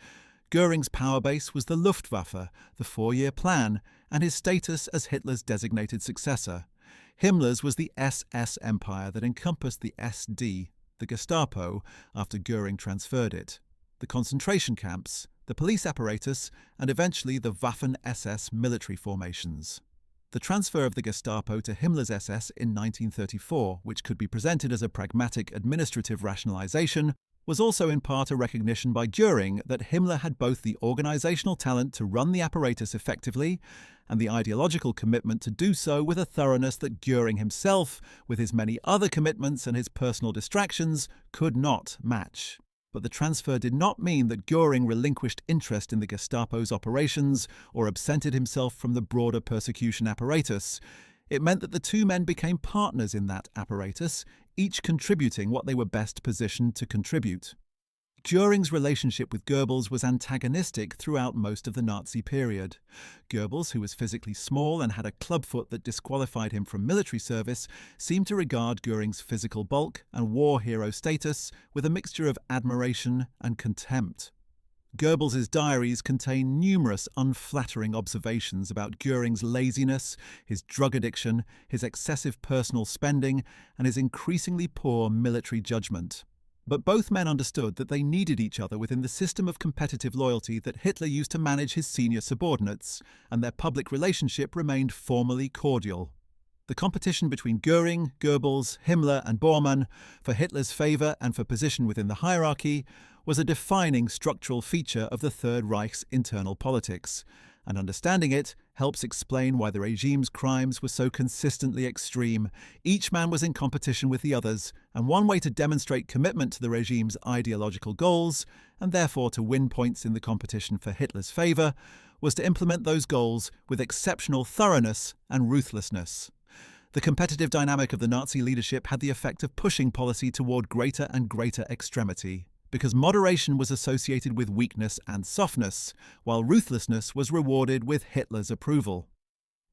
Göring's power base was the Luftwaffe, the four-year plan, and his status as Hitler's designated successor. Himmler's was the SS empire that encompassed the SD, the Gestapo, after Göring transferred it, the concentration camps, the police apparatus, and eventually the Waffen-SS military formations. The transfer of the Gestapo to Himmler's SS in 1934, which could be presented as a pragmatic administrative rationalization, was also in part a recognition by Göring that Himmler had both the organizational talent to run the apparatus effectively and the ideological commitment to do so with a thoroughness that Göring himself, with his many other commitments and his personal distractions, could not match. But the transfer did not mean that Göring relinquished interest in the Gestapo's operations or absented himself from the broader persecution apparatus. It meant that the two men became partners in that apparatus, each contributing what they were best positioned to contribute. Göring's relationship with Goebbels was antagonistic throughout most of the Nazi period. Goebbels, who was physically small and had a clubfoot that disqualified him from military service, seemed to regard Göring's physical bulk and war hero status with a mixture of admiration and contempt. Goebbels' diaries contain numerous unflattering observations about Göring's laziness, his drug addiction, his excessive personal spending, and his increasingly poor military judgment. But both men understood that they needed each other within the system of competitive loyalty that Hitler used to manage his senior subordinates, and their public relationship remained formally cordial. The competition between Göring, Goebbels, Himmler and Bormann for Hitler's favour and for position within the hierarchy was a defining structural feature of the Third Reich's internal politics, and understanding it helps explain why the regime's crimes were so consistently extreme. Each man was in competition with the others, and one way to demonstrate commitment to the regime's ideological goals, and therefore to win points in the competition for Hitler's favour, was to implement those goals with exceptional thoroughness and ruthlessness. The competitive dynamic of the Nazi leadership had the effect of pushing policy toward greater and greater extremity, because moderation was associated with weakness and softness, while ruthlessness was rewarded with Hitler's approval.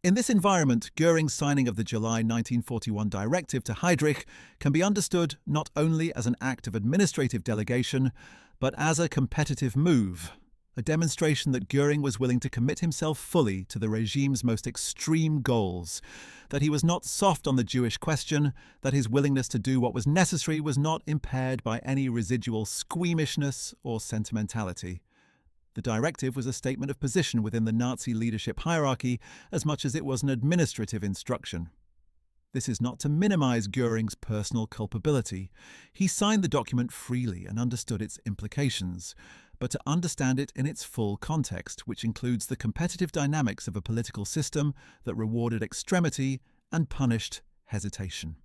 In this environment, Göring's signing of the July 1941 directive to Heydrich can be understood not only as an act of administrative delegation, but as a competitive move, a demonstration that Göring was willing to commit himself fully to the regime's most extreme goals, that he was not soft on the Jewish question, that his willingness to do what was necessary was not impaired by any residual squeamishness or sentimentality. The directive was a statement of position within the Nazi leadership hierarchy as much as it was an administrative instruction. This is not to minimize Göring's personal culpability. He signed the document freely and understood its implications, but to understand it in its full context, which includes the competitive dynamics of a political system that rewarded extremity and punished hesitation.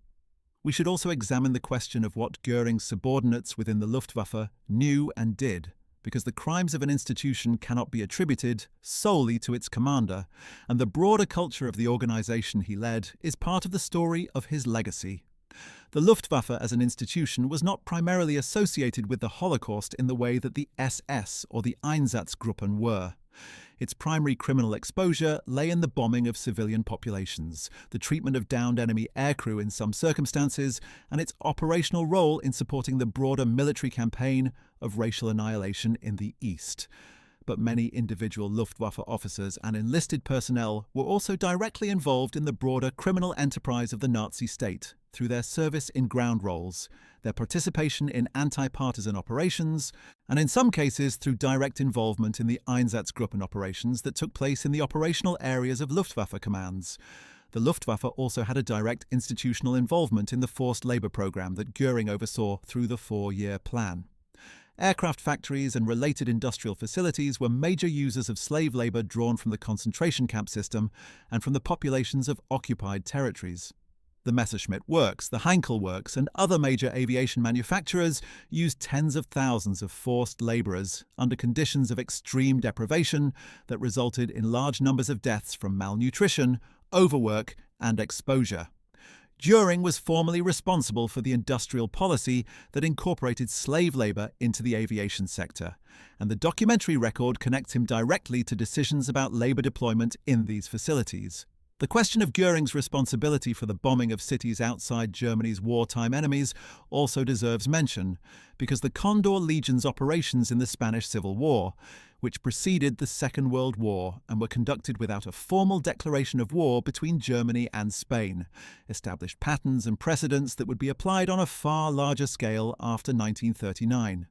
We should also examine the question of what Göring's subordinates within the Luftwaffe knew and did, because the crimes of an institution cannot be attributed solely to its commander, and the broader culture of the organization he led is part of the story of his legacy. The Luftwaffe as an institution was not primarily associated with the Holocaust in the way that the SS or the Einsatzgruppen were. Its primary criminal exposure lay in the bombing of civilian populations, the treatment of downed enemy aircrew in some circumstances, and its operational role in supporting the broader military campaign of racial annihilation in the East. But many individual Luftwaffe officers and enlisted personnel were also directly involved in the broader criminal enterprise of the Nazi state through their service in ground roles, their participation in anti-partisan operations, and in some cases through direct involvement in the Einsatzgruppen operations that took place in the operational areas of Luftwaffe commands. The Luftwaffe also had a direct institutional involvement in the forced labour programme that Göring oversaw through the 4-year plan. Aircraft factories and related industrial facilities were major users of slave labour drawn from the concentration camp system and from the populations of occupied territories. The Messerschmitt Works, the Heinkel Works, and other major aviation manufacturers used tens of thousands of forced labourers under conditions of extreme deprivation that resulted in large numbers of deaths from malnutrition, overwork, and exposure. Göring was formally responsible for the industrial policy that incorporated slave labour into the aviation sector, and the documentary record connects him directly to decisions about labour deployment in these facilities. The question of Göring's responsibility for the bombing of cities outside Germany's wartime enemies also deserves mention, because the Condor Legion's operations in the Spanish Civil War, which preceded the Second World War and were conducted without a formal declaration of war between Germany and Spain, established patterns and precedents that would be applied on a far larger scale after 1939.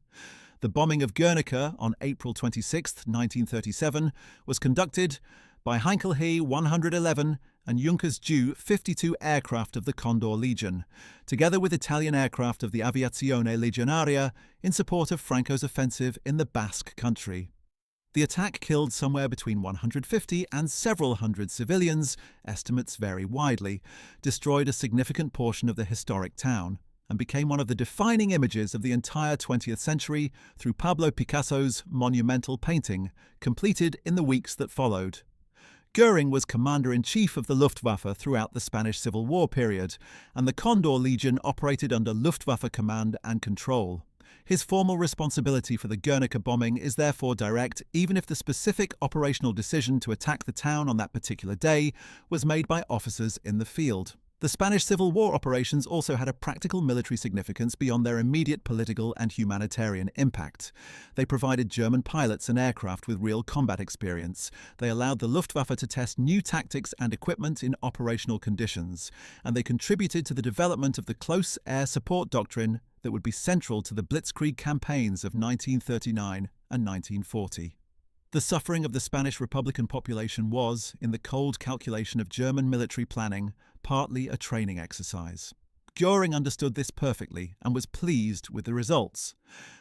The bombing of Guernica on April 26, 1937, was conducted by Heinkel He 111 and Junkers Ju 52 aircraft of the Condor Legion, together with Italian aircraft of the Aviazione Legionaria in support of Franco's offensive in the Basque Country. The attack killed somewhere between 150 and several hundred civilians, estimates vary widely, destroyed a significant portion of the historic town, and became one of the defining images of the entire 20th century through Pablo Picasso's monumental painting, completed in the weeks that followed. Göring was commander-in-chief of the Luftwaffe throughout the Spanish Civil War period, and the Condor Legion operated under Luftwaffe command and control. His formal responsibility for the Guernica bombing is therefore direct, even if the specific operational decision to attack the town on that particular day was made by officers in the field. The Spanish Civil War operations also had a practical military significance beyond their immediate political and humanitarian impact. They provided German pilots and aircraft with real combat experience. They allowed the Luftwaffe to test new tactics and equipment in operational conditions, and they contributed to the development of the close air support doctrine that would be central to the blitzkrieg campaigns of 1939 and 1940. The suffering of the Spanish Republican population was, in the cold calculation of German military planning, partly a training exercise. Göring understood this perfectly and was pleased with the results.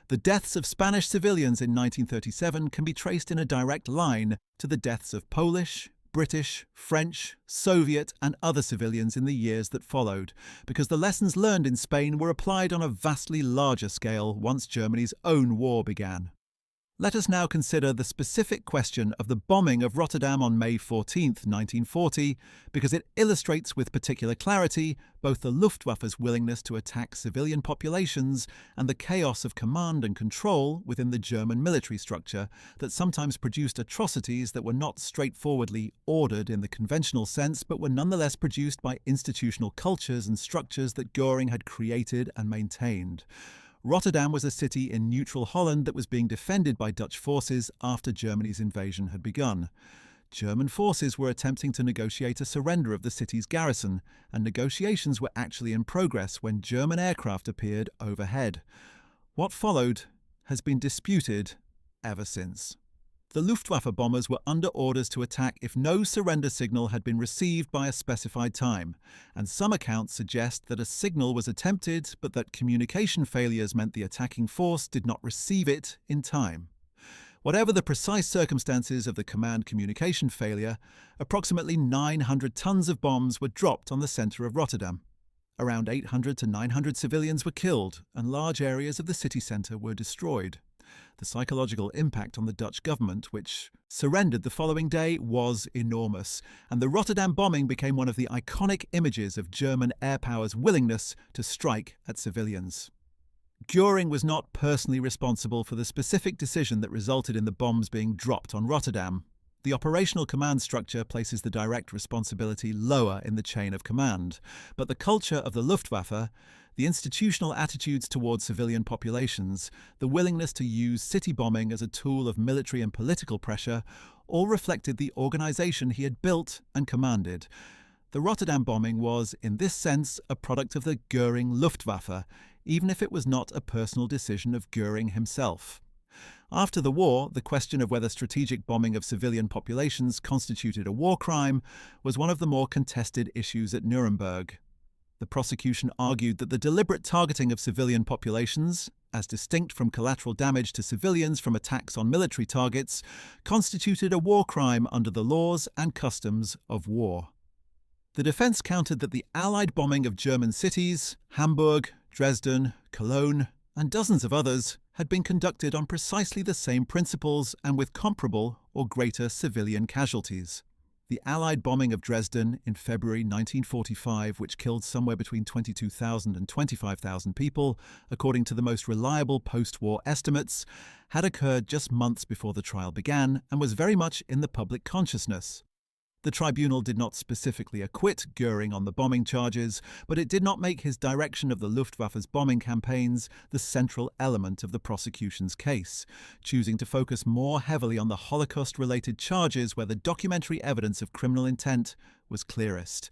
The deaths of Spanish civilians in 1937 can be traced in a direct line to the deaths of Polish, British, French, Soviet and other civilians in the years that followed, because the lessons learned in Spain were applied on a vastly larger scale once Germany's own war began. Let us now consider the specific question of the bombing of Rotterdam on May 14, 1940, because it illustrates with particular clarity both the Luftwaffe's willingness to attack civilian populations and the chaos of command and control within the German military structure that sometimes produced atrocities that were not straightforwardly ordered in the conventional sense, but were nonetheless produced by institutional cultures and structures that Göring had created and maintained. Rotterdam was a city in neutral Holland that was being defended by Dutch forces after Germany's invasion had begun. German forces were attempting to negotiate a surrender of the city's garrison, and negotiations were actually in progress when German aircraft appeared overhead. What followed has been disputed ever since. The Luftwaffe bombers were under orders to attack if no surrender signal had been received by a specified time, and some accounts suggest that a signal was attempted but that communication failures meant the attacking force did not receive it in time. Whatever the precise circumstances of the command communication failure, approximately 900 tons of bombs were dropped on the centre of Rotterdam. Around 800 to 900 civilians were killed, and large areas of the city centre were destroyed. The psychological impact on the Dutch government, which surrendered the following day, was enormous, and the Rotterdam bombing became one of the iconic images of German air power's willingness to strike at civilians. Göring was not personally responsible for the specific decision that resulted in the bombs being dropped on Rotterdam. The operational command structure places the direct responsibility lower in the chain of command, but the culture of the Luftwaffe, the institutional attitudes towards civilian populations, the willingness to use city bombing as a tool of military and political pressure, all reflected the organization he had built and commanded. The Rotterdam bombing was, in this sense, a product of the Göring Luftwaffe, even if it was not a personal decision of Göring himself. After the war, the question of whether strategic bombing of civilian populations constituted a war crime was one of the more contested issues at Nuremberg. The prosecution argued that the deliberate targeting of civilian populations, as distinct from collateral damage to civilians from attacks on military targets, constituted a war crime under the laws and customs of war. The defense countered that the Allied bombing of German cities, Hamburg, Dresden, Cologne, and dozens of others, had been conducted on precisely the same principles and with comparable or greater civilian casualties. The Allied bombing of Dresden in February 1945, which killed somewhere between 22,000 and 25,000 people, according to the most reliable post-war estimates, had occurred just months before the trial began and was very much in the public consciousness. The tribunal did not specifically acquit Göring on the bombing charges, but it did not make his direction of the Luftwaffe's bombing campaigns the central element of the prosecution's case, choosing to focus more heavily on the Holocaust-related charges where the documentary evidence of criminal intent was clearest.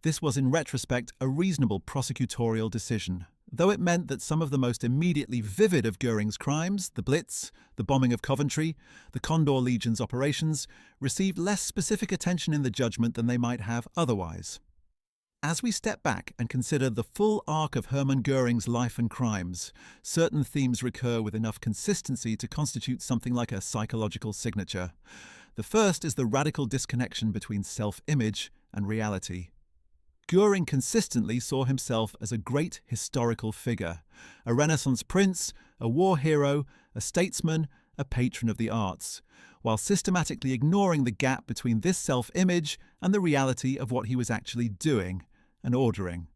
This was in retrospect a reasonable prosecutorial decision, though it meant that some of the most immediately vivid of Göring's crimes, the Blitz, the bombing of Coventry, the Condor Legion's operations, received less specific attention in the judgment than they might have otherwise. As we step back and consider the full arc of Hermann Göring's life and crimes, certain themes recur with enough consistency to constitute something like a psychological signature. The first is the radical disconnection between self-image and reality. Göring consistently saw himself as a great historical figure, a Renaissance prince, a war hero, a statesman, a patron of the arts. while systematically ignoring the gap between this self-image and the reality of what he was actually doing and ordering.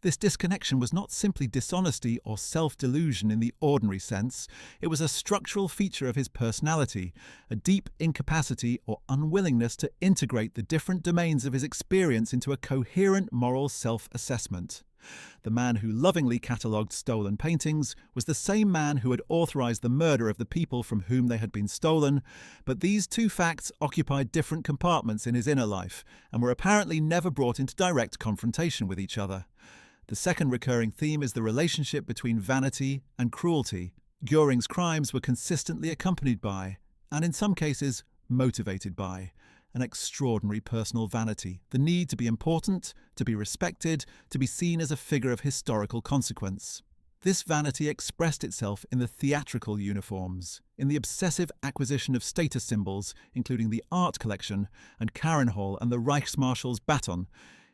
This disconnection was not simply dishonesty or self-delusion in the ordinary sense, it was a structural feature of his personality, a deep incapacity or unwillingness to integrate the different domains of his experience into a coherent moral self-assessment. The man who lovingly catalogued stolen paintings was the same man who had authorized the murder of the people from whom they had been stolen, but these two facts occupied different compartments in his inner life and were apparently never brought into direct confrontation with each other. The second recurring theme is the relationship between vanity and cruelty. Göring's crimes were consistently accompanied by, and in some cases motivated by, an extraordinary personal vanity, the need to be important, to be respected, to be seen as a figure of historical consequence. This vanity expressed itself in the theatrical uniforms, in the obsessive acquisition of status symbols, including the art collection and Karrenhall and the Reichsmarschall's baton,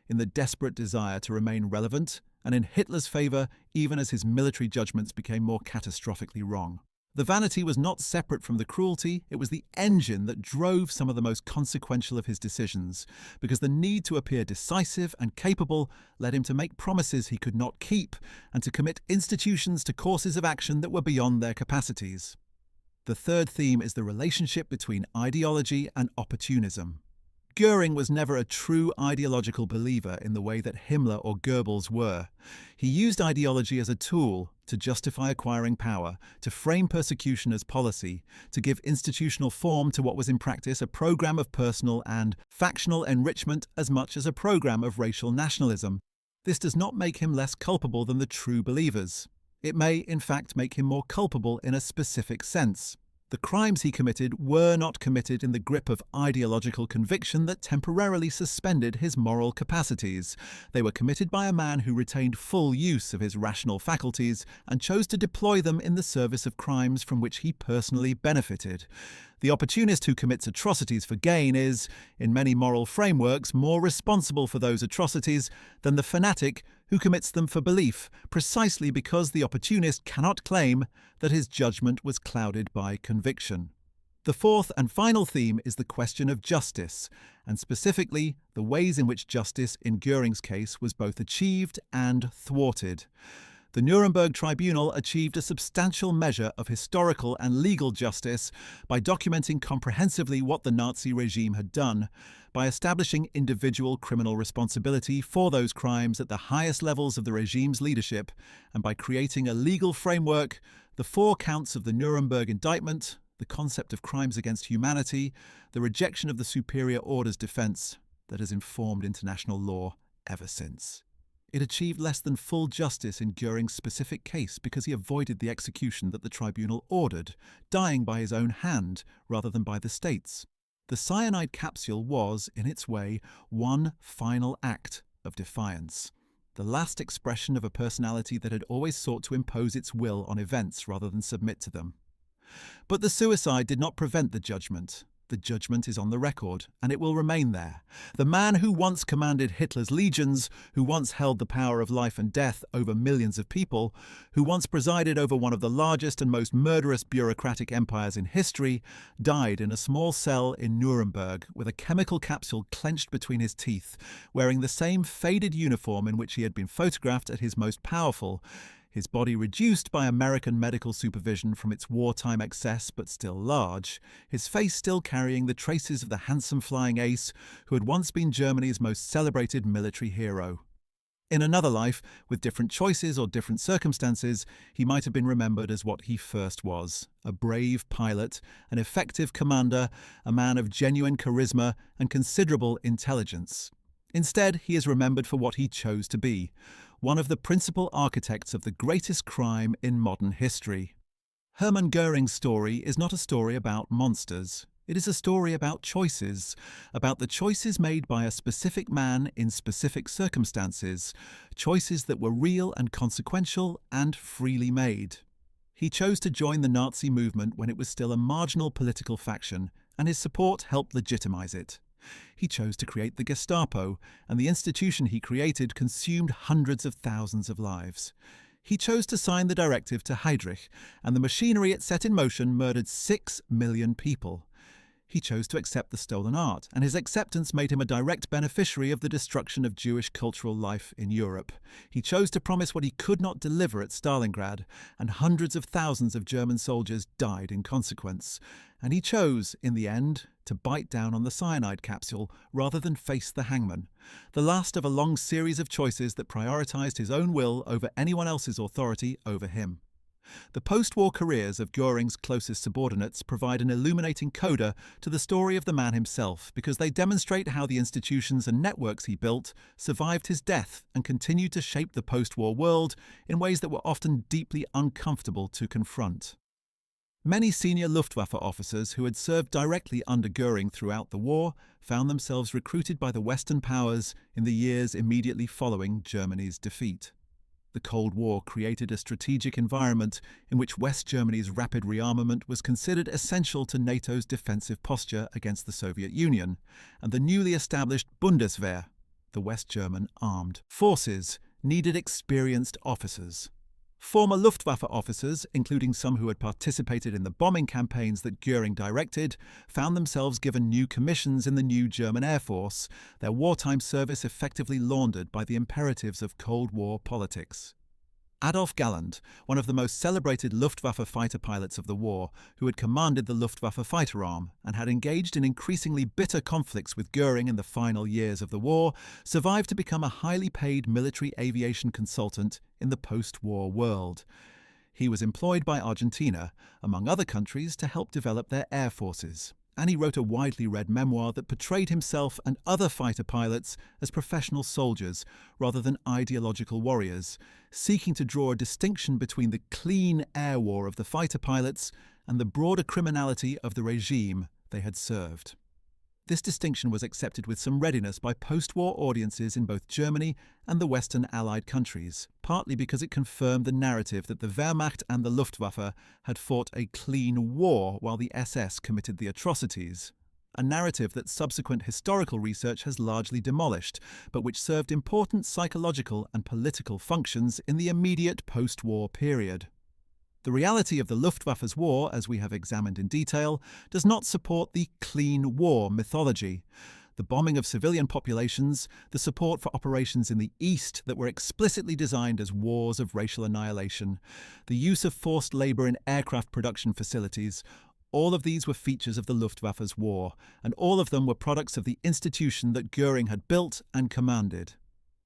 in the desperate desire to remain relevant, and in Hitler's favour even as his military judgments became more catastrophically wrong. The vanity was not separate from the cruelty, it was the engine that drove some of the most consequential of his decisions, because the need to appear decisive and capable led him to make promises he could not keep and to commit institutions to courses of action that were beyond their capacities. The third theme is the relationship between ideology and opportunism. Göring was never a true ideological believer in the way that Himmler or Goebbels were. He used ideology as a tool to justify acquiring power, to frame persecution as policy, to give institutional form to what was in practice a program of personal and factional enrichment as much as a program of racial nationalism. This does not make him less culpable than the true believers. It may, in fact, make him more culpable in a specific sense. The crimes he committed were not committed in the grip of ideological conviction that temporarily suspended his moral capacities. They were committed by a man who retained full use of his rational faculties and chose to deploy them in the service of crimes from which he personally benefited. The opportunist who commits atrocities for gain is, in many moral frameworks, more responsible for those atrocities than the fanatic who commits them for belief, precisely because the opportunist cannot claim that his judgment was clouded by conviction. The fourth and final theme is the question of justice, and specifically the ways in which justice in Göring's case was both achieved and thwarted. The Nuremberg Tribunal achieved a substantial measure of historical and legal justice by documenting comprehensively what the Nazi regime had done, by establishing individual criminal responsibility for those crimes at the highest levels of the regime's leadership, and by creating a legal framework, the 4 counts of the Nuremberg indictment, the concept of crimes against humanity, the rejection of the superior order's defense that has informed international law ever since. It achieved less than full justice in Göring's specific case because he avoided the execution that the tribunal ordered, dying by his own hand rather than by the state's. The cyanide capsule was, in its way, one final act of defiance, the last expression of a personality that had always sought to impose its will on events rather than submit to them. But the suicide did not prevent the judgment. The judgment is on the record, and it will remain there. The man who once commanded Hitler's legions, who once held the power of life and death over millions of people, who once presided over one of the largest and most murderous bureaucratic empires in history, died in a small cell in Nuremberg with a chemical capsule clenched between his teeth, wearing the same faded uniform in which he had been photographed at his most powerful, his body reduced by American medical supervision from its wartime excess but still large, his face still carrying the traces of the handsome flying ace who had once been Germany's most celebrated military hero. In another life, with different choices or different circumstances, he might have been remembered as what he first was, a brave pilot, an effective commander, a man of genuine charisma and considerable intelligence. Instead, he is remembered for what he chose to be, one of the principal architects of the greatest crime in modern history. Hermann Göring's story is not a story about monsters. It is a story about choices, about the choices made by a specific man in specific circumstances, choices that were real and consequential and freely made. He chose to join the Nazi movement when it was still a marginal political faction, and his support helped legitimize it. He chose to create the Gestapo, and the institution he created consumed hundreds of thousands of lives. He chose to sign the directive to Heydrich, and the machinery it set in motion murdered 6 million people. He chose to accept the stolen art, and his acceptance made him a direct beneficiary of the destruction of Jewish cultural life in Europe. He chose to promise what he could not deliver at Stalingrad, and hundreds of thousands of German soldiers died in consequence. And he chose, in the end, to bite down on the cyanide capsule rather than face the hangman, the last of a long series of choices that prioritized his own will over anyone else's authority over him. The post-war careers of Göring's closest subordinates provide an illuminating coda to the story of the man himself because they demonstrate how the institutions and networks he built survived his death and continued to shape the post-war world in ways that were often deeply uncomfortable to confront. Many senior Luftwaffe officers who had served directly under Göring throughout the war found themselves recruited by the Western powers in the years immediately following Germany's defeat. The Cold War created a strategic environment in which West Germany's rapid rearmament was considered essential to NATO's defensive posture against the Soviet Union, and the newly established Bundeswehr, the West German armed forces, needed experienced officers. Former Luftwaffe officers, including some who had participated in the bombing campaigns that Göring directed, found themselves given new commissions in the new German Air Force, their wartime service effectively laundered by the imperatives of Cold War politics. Adolf Galland, one of the most celebrated Luftwaffe fighter pilots of the war, who had commanded the Luftwaffe fighter arm and had engaged in increasingly bitter conflicts with Göring in the final years of the war, survived to become a highly paid military aviation consultant in the post-war world. He was employed by Argentina, among other countries, to help develop their air forces, and he wrote a widely read memoir that portrayed himself and other fighter pilots as professional soldiers rather than ideological warriors, seeking to draw a distinction between the clean air war of the fighter pilots and the broader criminality of the regime they had served. This distinction was accepted with some readiness by post-war audiences in both Germany and the Western Allied countries, partly because it confirmed the narrative that the Wehrmacht and the Luftwaffe had fought a clean war while the SS committed the atrocities, a narrative that subsequent historical research has largely demolished, but which served important psychological and political functions in the immediate post-war period. The reality of the Luftwaffe's war, as we have examined in detail, does not support the clean war mythology. The bombing of civilian populations, the support for operations in the East that were explicitly designed as wars of racial annihilation, the use of forced labour in aircraft production facilities, all of these were features of the Luftwaffe's war, and all of them were products of the institution that Göring had built and commanded.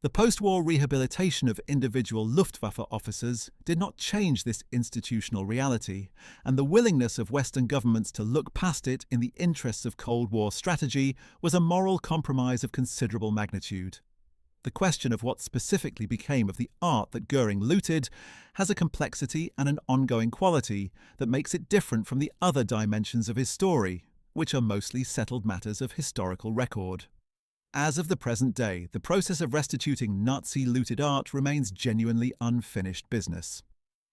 The post-war rehabilitation of individual Luftwaffe officers did not change this institutional reality, and the willingness of Western governments to look past it in the interests of Cold War strategy was a moral compromise of considerable magnitude. The question of what specifically became of the art that Göring looted has a complexity and an ongoing quality that makes it different from the other dimensions of his story, which are mostly settled matters of historical record. As of the present day, the process of restituting Nazi-looted art remains genuinely unfinished business.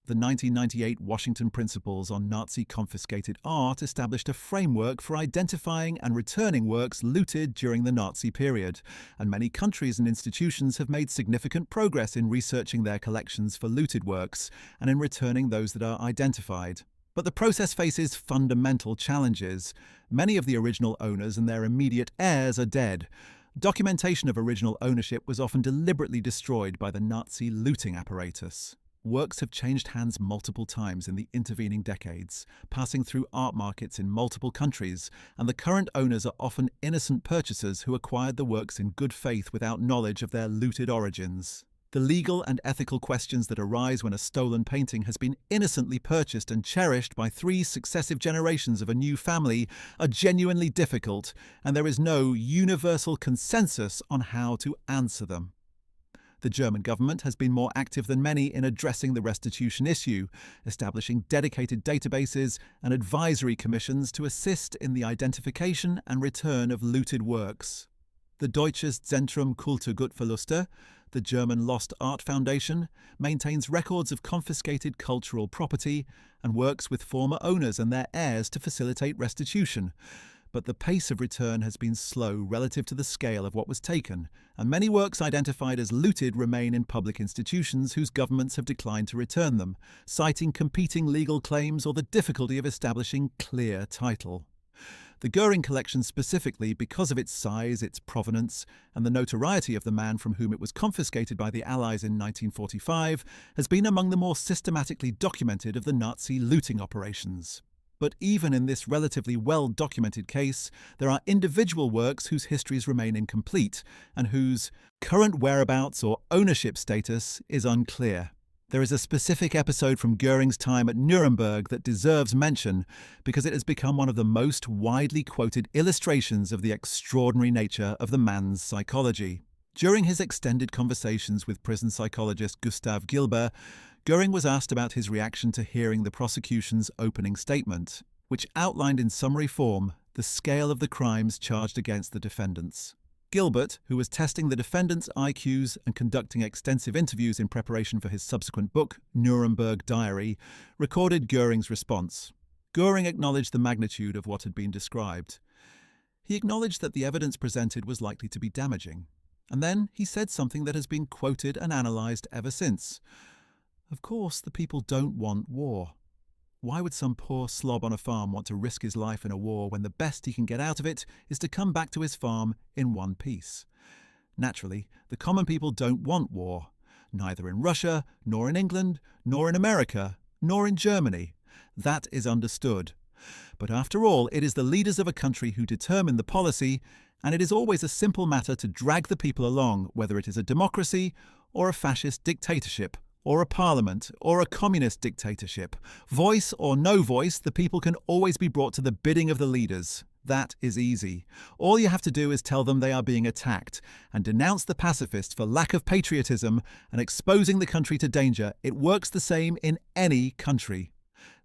The 1998 Washington Principles on Nazi-confiscated art established a framework for identifying and returning works looted during the Nazi period, and many countries and institutions have made significant progress in researching their collections for looted works and in returning those that are identified. But the process faces fundamental challenges. Many of the original owners and their immediate heirs are dead. Documentation of original ownership was often deliberately destroyed by the Nazi looting apparatus. Works have changed hands multiple times in the intervening decades, passing through art markets in multiple countries, and the current owners are often innocent purchasers who acquired the works in good faith without knowledge of their looted origins. The legal and ethical questions that arise when a stolen painting has been innocently purchased and cherished by 3 successive generations of a new family are genuinely difficult, and there is no universal consensus on how to answer them. The German government has been more active than many in addressing the restitution issue, establishing dedicated databases and advisory commissions to assist in the identification and return of looted works. The Deutsches Zentrum Kulturgutverluste, the German Lost Art Foundation, maintains records of confiscated cultural property and works with former owners and their heirs to facilitate restitution. But the pace of return has been slow relative to the scale of what was taken, and many works identified as looted remain in public institutions whose governments have declined to return them, citing competing legal claims or the difficulty of establishing clear title. The Göring collection specifically, because of its size, its provenance, and the notoriety of the man from whom it was confiscated by the Allies in 1945, has been among the more systematically documented of the Nazi looting operations. But even in this relatively well-documented case, there are individual works whose histories remain incomplete and whose current whereabouts or ownership status is unclear. There is a specific episode from Göring's time at Nuremberg that deserves mention because it has become one of the most widely quoted illustrations of the extraordinary nature of the man's psychology. During his extended conversations with prison psychologist Gustav Gilbert, Göring was asked about his reaction to hearing the prosecution's opening statement, which outlined in summary form the scale of the crimes charged against the defendants. Gilbert, who was testing the defendants' IQs and conducting extensive interviews in preparation for his subsequent book, Nuremberg Diary, recorded Göring's response. Göring acknowledged the magnitude of what had been described. He acknowledged that the evidence presented was likely to be damaging. And then he said something that has been quoted and analysed ever since. Of course, the people don't want war. Why would some poor slob on a farm want to risk his life in a war when the best he can get out of it is to come back to his farm in one piece? Naturally, the common people don't want war, neither in Russia, nor in England, nor in America, nor in Germany. That is understood. But after all, it is the leaders of a country who determine the policy, and it is always a simple matter to drag the people along, whether it is a democracy or a fascist dictatorship, or a parliament, or a communist dictatorship. Voice or no voice, the people can always be brought to the bidding of the leaders. That is easy. All you have to do is tell them they are being attacked, and denounce the pacifists for lack of patriotism and exposing the country to danger. It works the same in any country.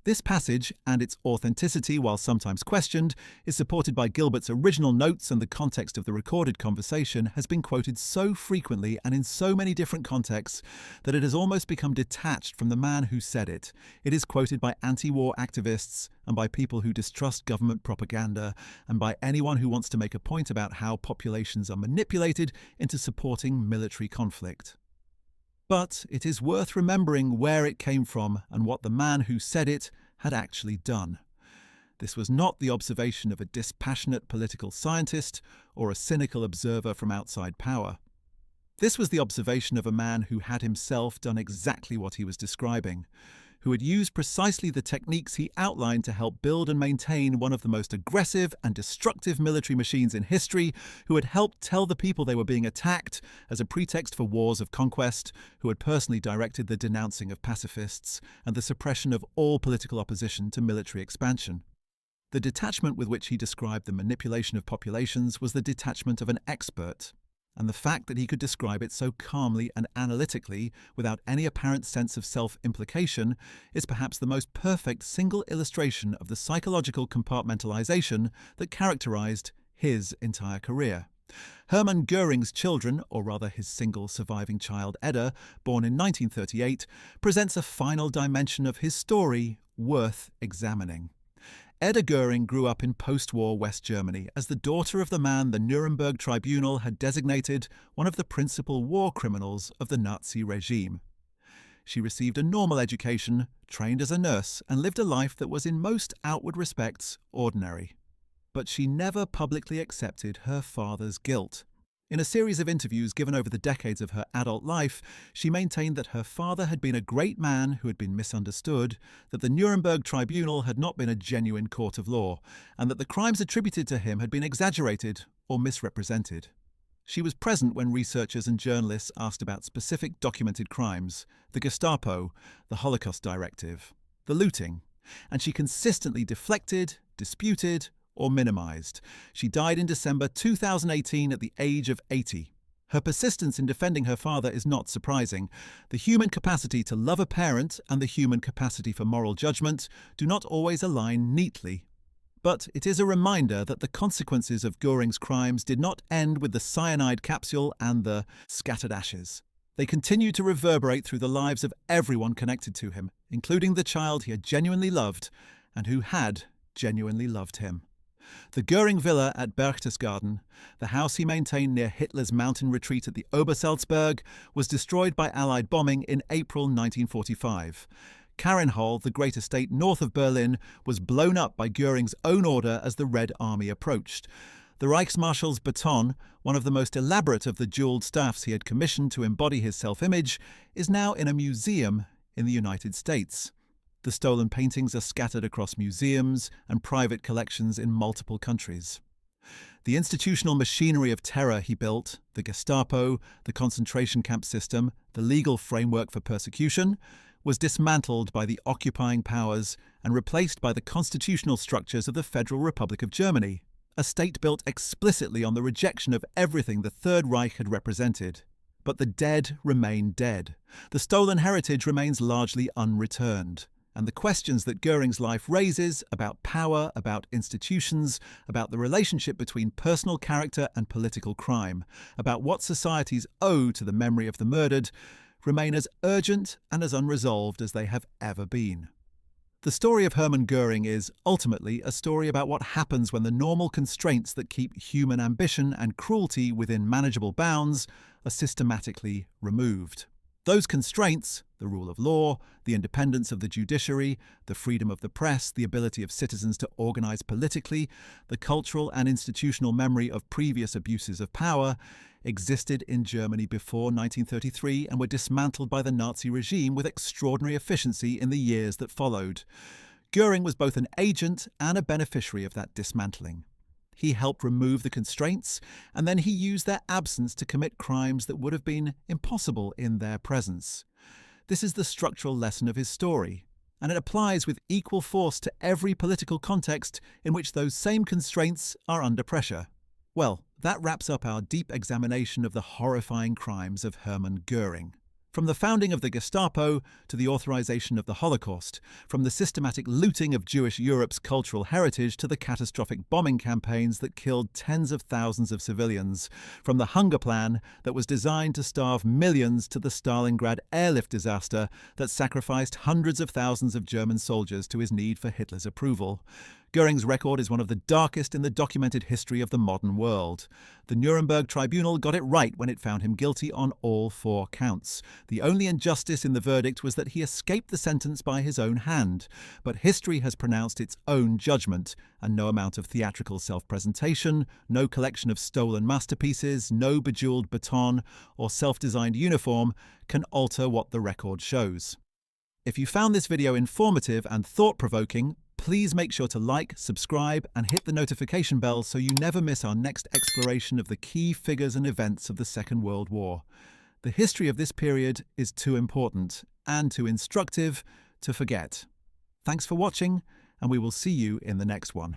This passage, and its authenticity, while sometimes questioned, is supported by Gilbert's original notes, and the context of the recorded conversation has been quoted so frequently and in so many different contexts that it has almost become detached from the man who said it. It is quoted by anti-war activists and by people who distrust government propaganda and by anyone who wants to make a point about how populations are manipulated into supporting military conflict. But it is worth remembering where it came from and what the man who said it had actually done. This was not the observation of a dispassionate political scientist or a cynical observer from outside power. This was the observation of a man who had himself done exactly what he was describing, who had used precisely the techniques he outlined to help build and maintain one of the most aggressive and destructive military machines in history, who had helped tell the people they were being attacked as a pretext for wars of conquest, who had personally directed the denouncing of pacifists and the suppression of all political opposition to military expansion. The detachment with which he described the manipulation of populations was the detachment of an expert, and the fact that he could describe it so calmly and analytically without any apparent sense of self-implication is perhaps the most perfect single illustration of the psychological compartmentalization that characterized his entire career. Hermann Göring's children, or rather his single surviving child Edda, born in 1938, presents a final dimension of his story worth examining. Edda Göring grew up in post-war West Germany as the daughter of the man the Nuremberg Tribunal had designated one of the principal war criminals of the Nazi regime. She received a normal education, trained as a nurse, and lived a life that was in most outward respects ordinary. But she never publicly accepted her father's guilt. In a series of interviews given over the decades of her adult life, she maintained that her father had been a great man who had been misunderstood, that the Nuremberg Tribunal had not been a genuine court of law, and that the crimes attributed to him had been exaggerated or misrepresented. She was present when researchers and journalists asked about specific documented crimes, the Gestapo, the Holocaust directive, the looting, and she consistently deflected, disputed, or minimized. She died in December 2018 at the age of 80. Her persistence in defending her father is not surprising. The human capacity to love a parent and the human capacity for moral judgment do not always align neatly. But it is a reminder that the consequences of Göring's crimes did not end with the cyanide capsule and the scattered ashes. They continue to reverberate through the lives of everyone connected to him, including the child he had genuinely loved and who had genuinely loved him. The Göring villa at Berchtesgaden, the house he maintained near Hitler's mountain retreat at the Obersalzberg, was destroyed by Allied bombing in April 1945. Karinhol, the great estate north of Berlin, was blown up by Göring's own order as the Red Army approached. The Reichsmarshal's baton, one of the most elaborate of the jeweled staffs he had commissioned to embody his self-image, is now in a museum in the United States. The stolen paintings are scattered across museums and private collections in multiple countries. The institutional machinery of terror he built, the Gestapo, the concentration camp system, the legal framework for persecution, was dismantled by the occupying powers and replaced by the constitutional structures of the Federal Republic of Germany, a state built explicitly on the rejection of everything the Third Reich had represented. But the dead remain dead. The stolen heritage remains largely unreturned. And the questions that Göring's life raises about power, about institutions, about the relationship between personal character and political crime, about what societies owe to the memory of the murdered, remain as urgent and as unresolved as they have ever been. The story of Hermann Göring is, ultimately, a story about what happens when the normal constraints that keep human ambition and cruelty within manageable bounds are systematically removed. Those constraints, the rule of law, the independence of the judiciary, the freedom of the press, the ability of citizens to organize politically, the cultural and institutional memory of previous abuses of power, existed in Germany before 1933 and were dismantled by the Nazi regime with extraordinary efficiency in the years that followed. Göring was both an agent and a beneficiary of that dismantling. He helped remove the constraints, and then he used their absence to commit crimes that would have been impossible in their presence. This is the structural lesson of his story, and it applies with equal force to every political context in which those same constraints are under pressure. Well, that wraps up our deep examination of the horrifying crimes of Hermann Göring. From the founding of the Gestapo to the authorization of the Holocaust, from the systematic looting of Jewish Europe's cultural heritage to the catastrophic bombing campaigns that killed tens of thousands of civilians, from the hunger plan that was designed to starve millions to the Stalingrad airlift disaster that sacrificed hundreds of thousands of German soldiers to his need for Hitler's approval. Göring's record is one of the darkest in the documented history of the modern world. The Nuremberg tribunal got it right when it found him guilty on all 4 counts. The only injustice in the verdict was that he escaped the sentence by his own hand. But history has pronounced its own judgment, and no amount of theatrical self-presentation, no collection of stolen masterpieces, no bejeweled baton, or self-designed uniform can alter what the record shows. If you found this video informative and thought-provoking, please make sure to like, subscribe, and hit the notification bell so you never miss our next exploration of the key figures and events of the Second World War. The history of this period is too important and too instructive to forget. Thanks for watching, and we will see you in the next one.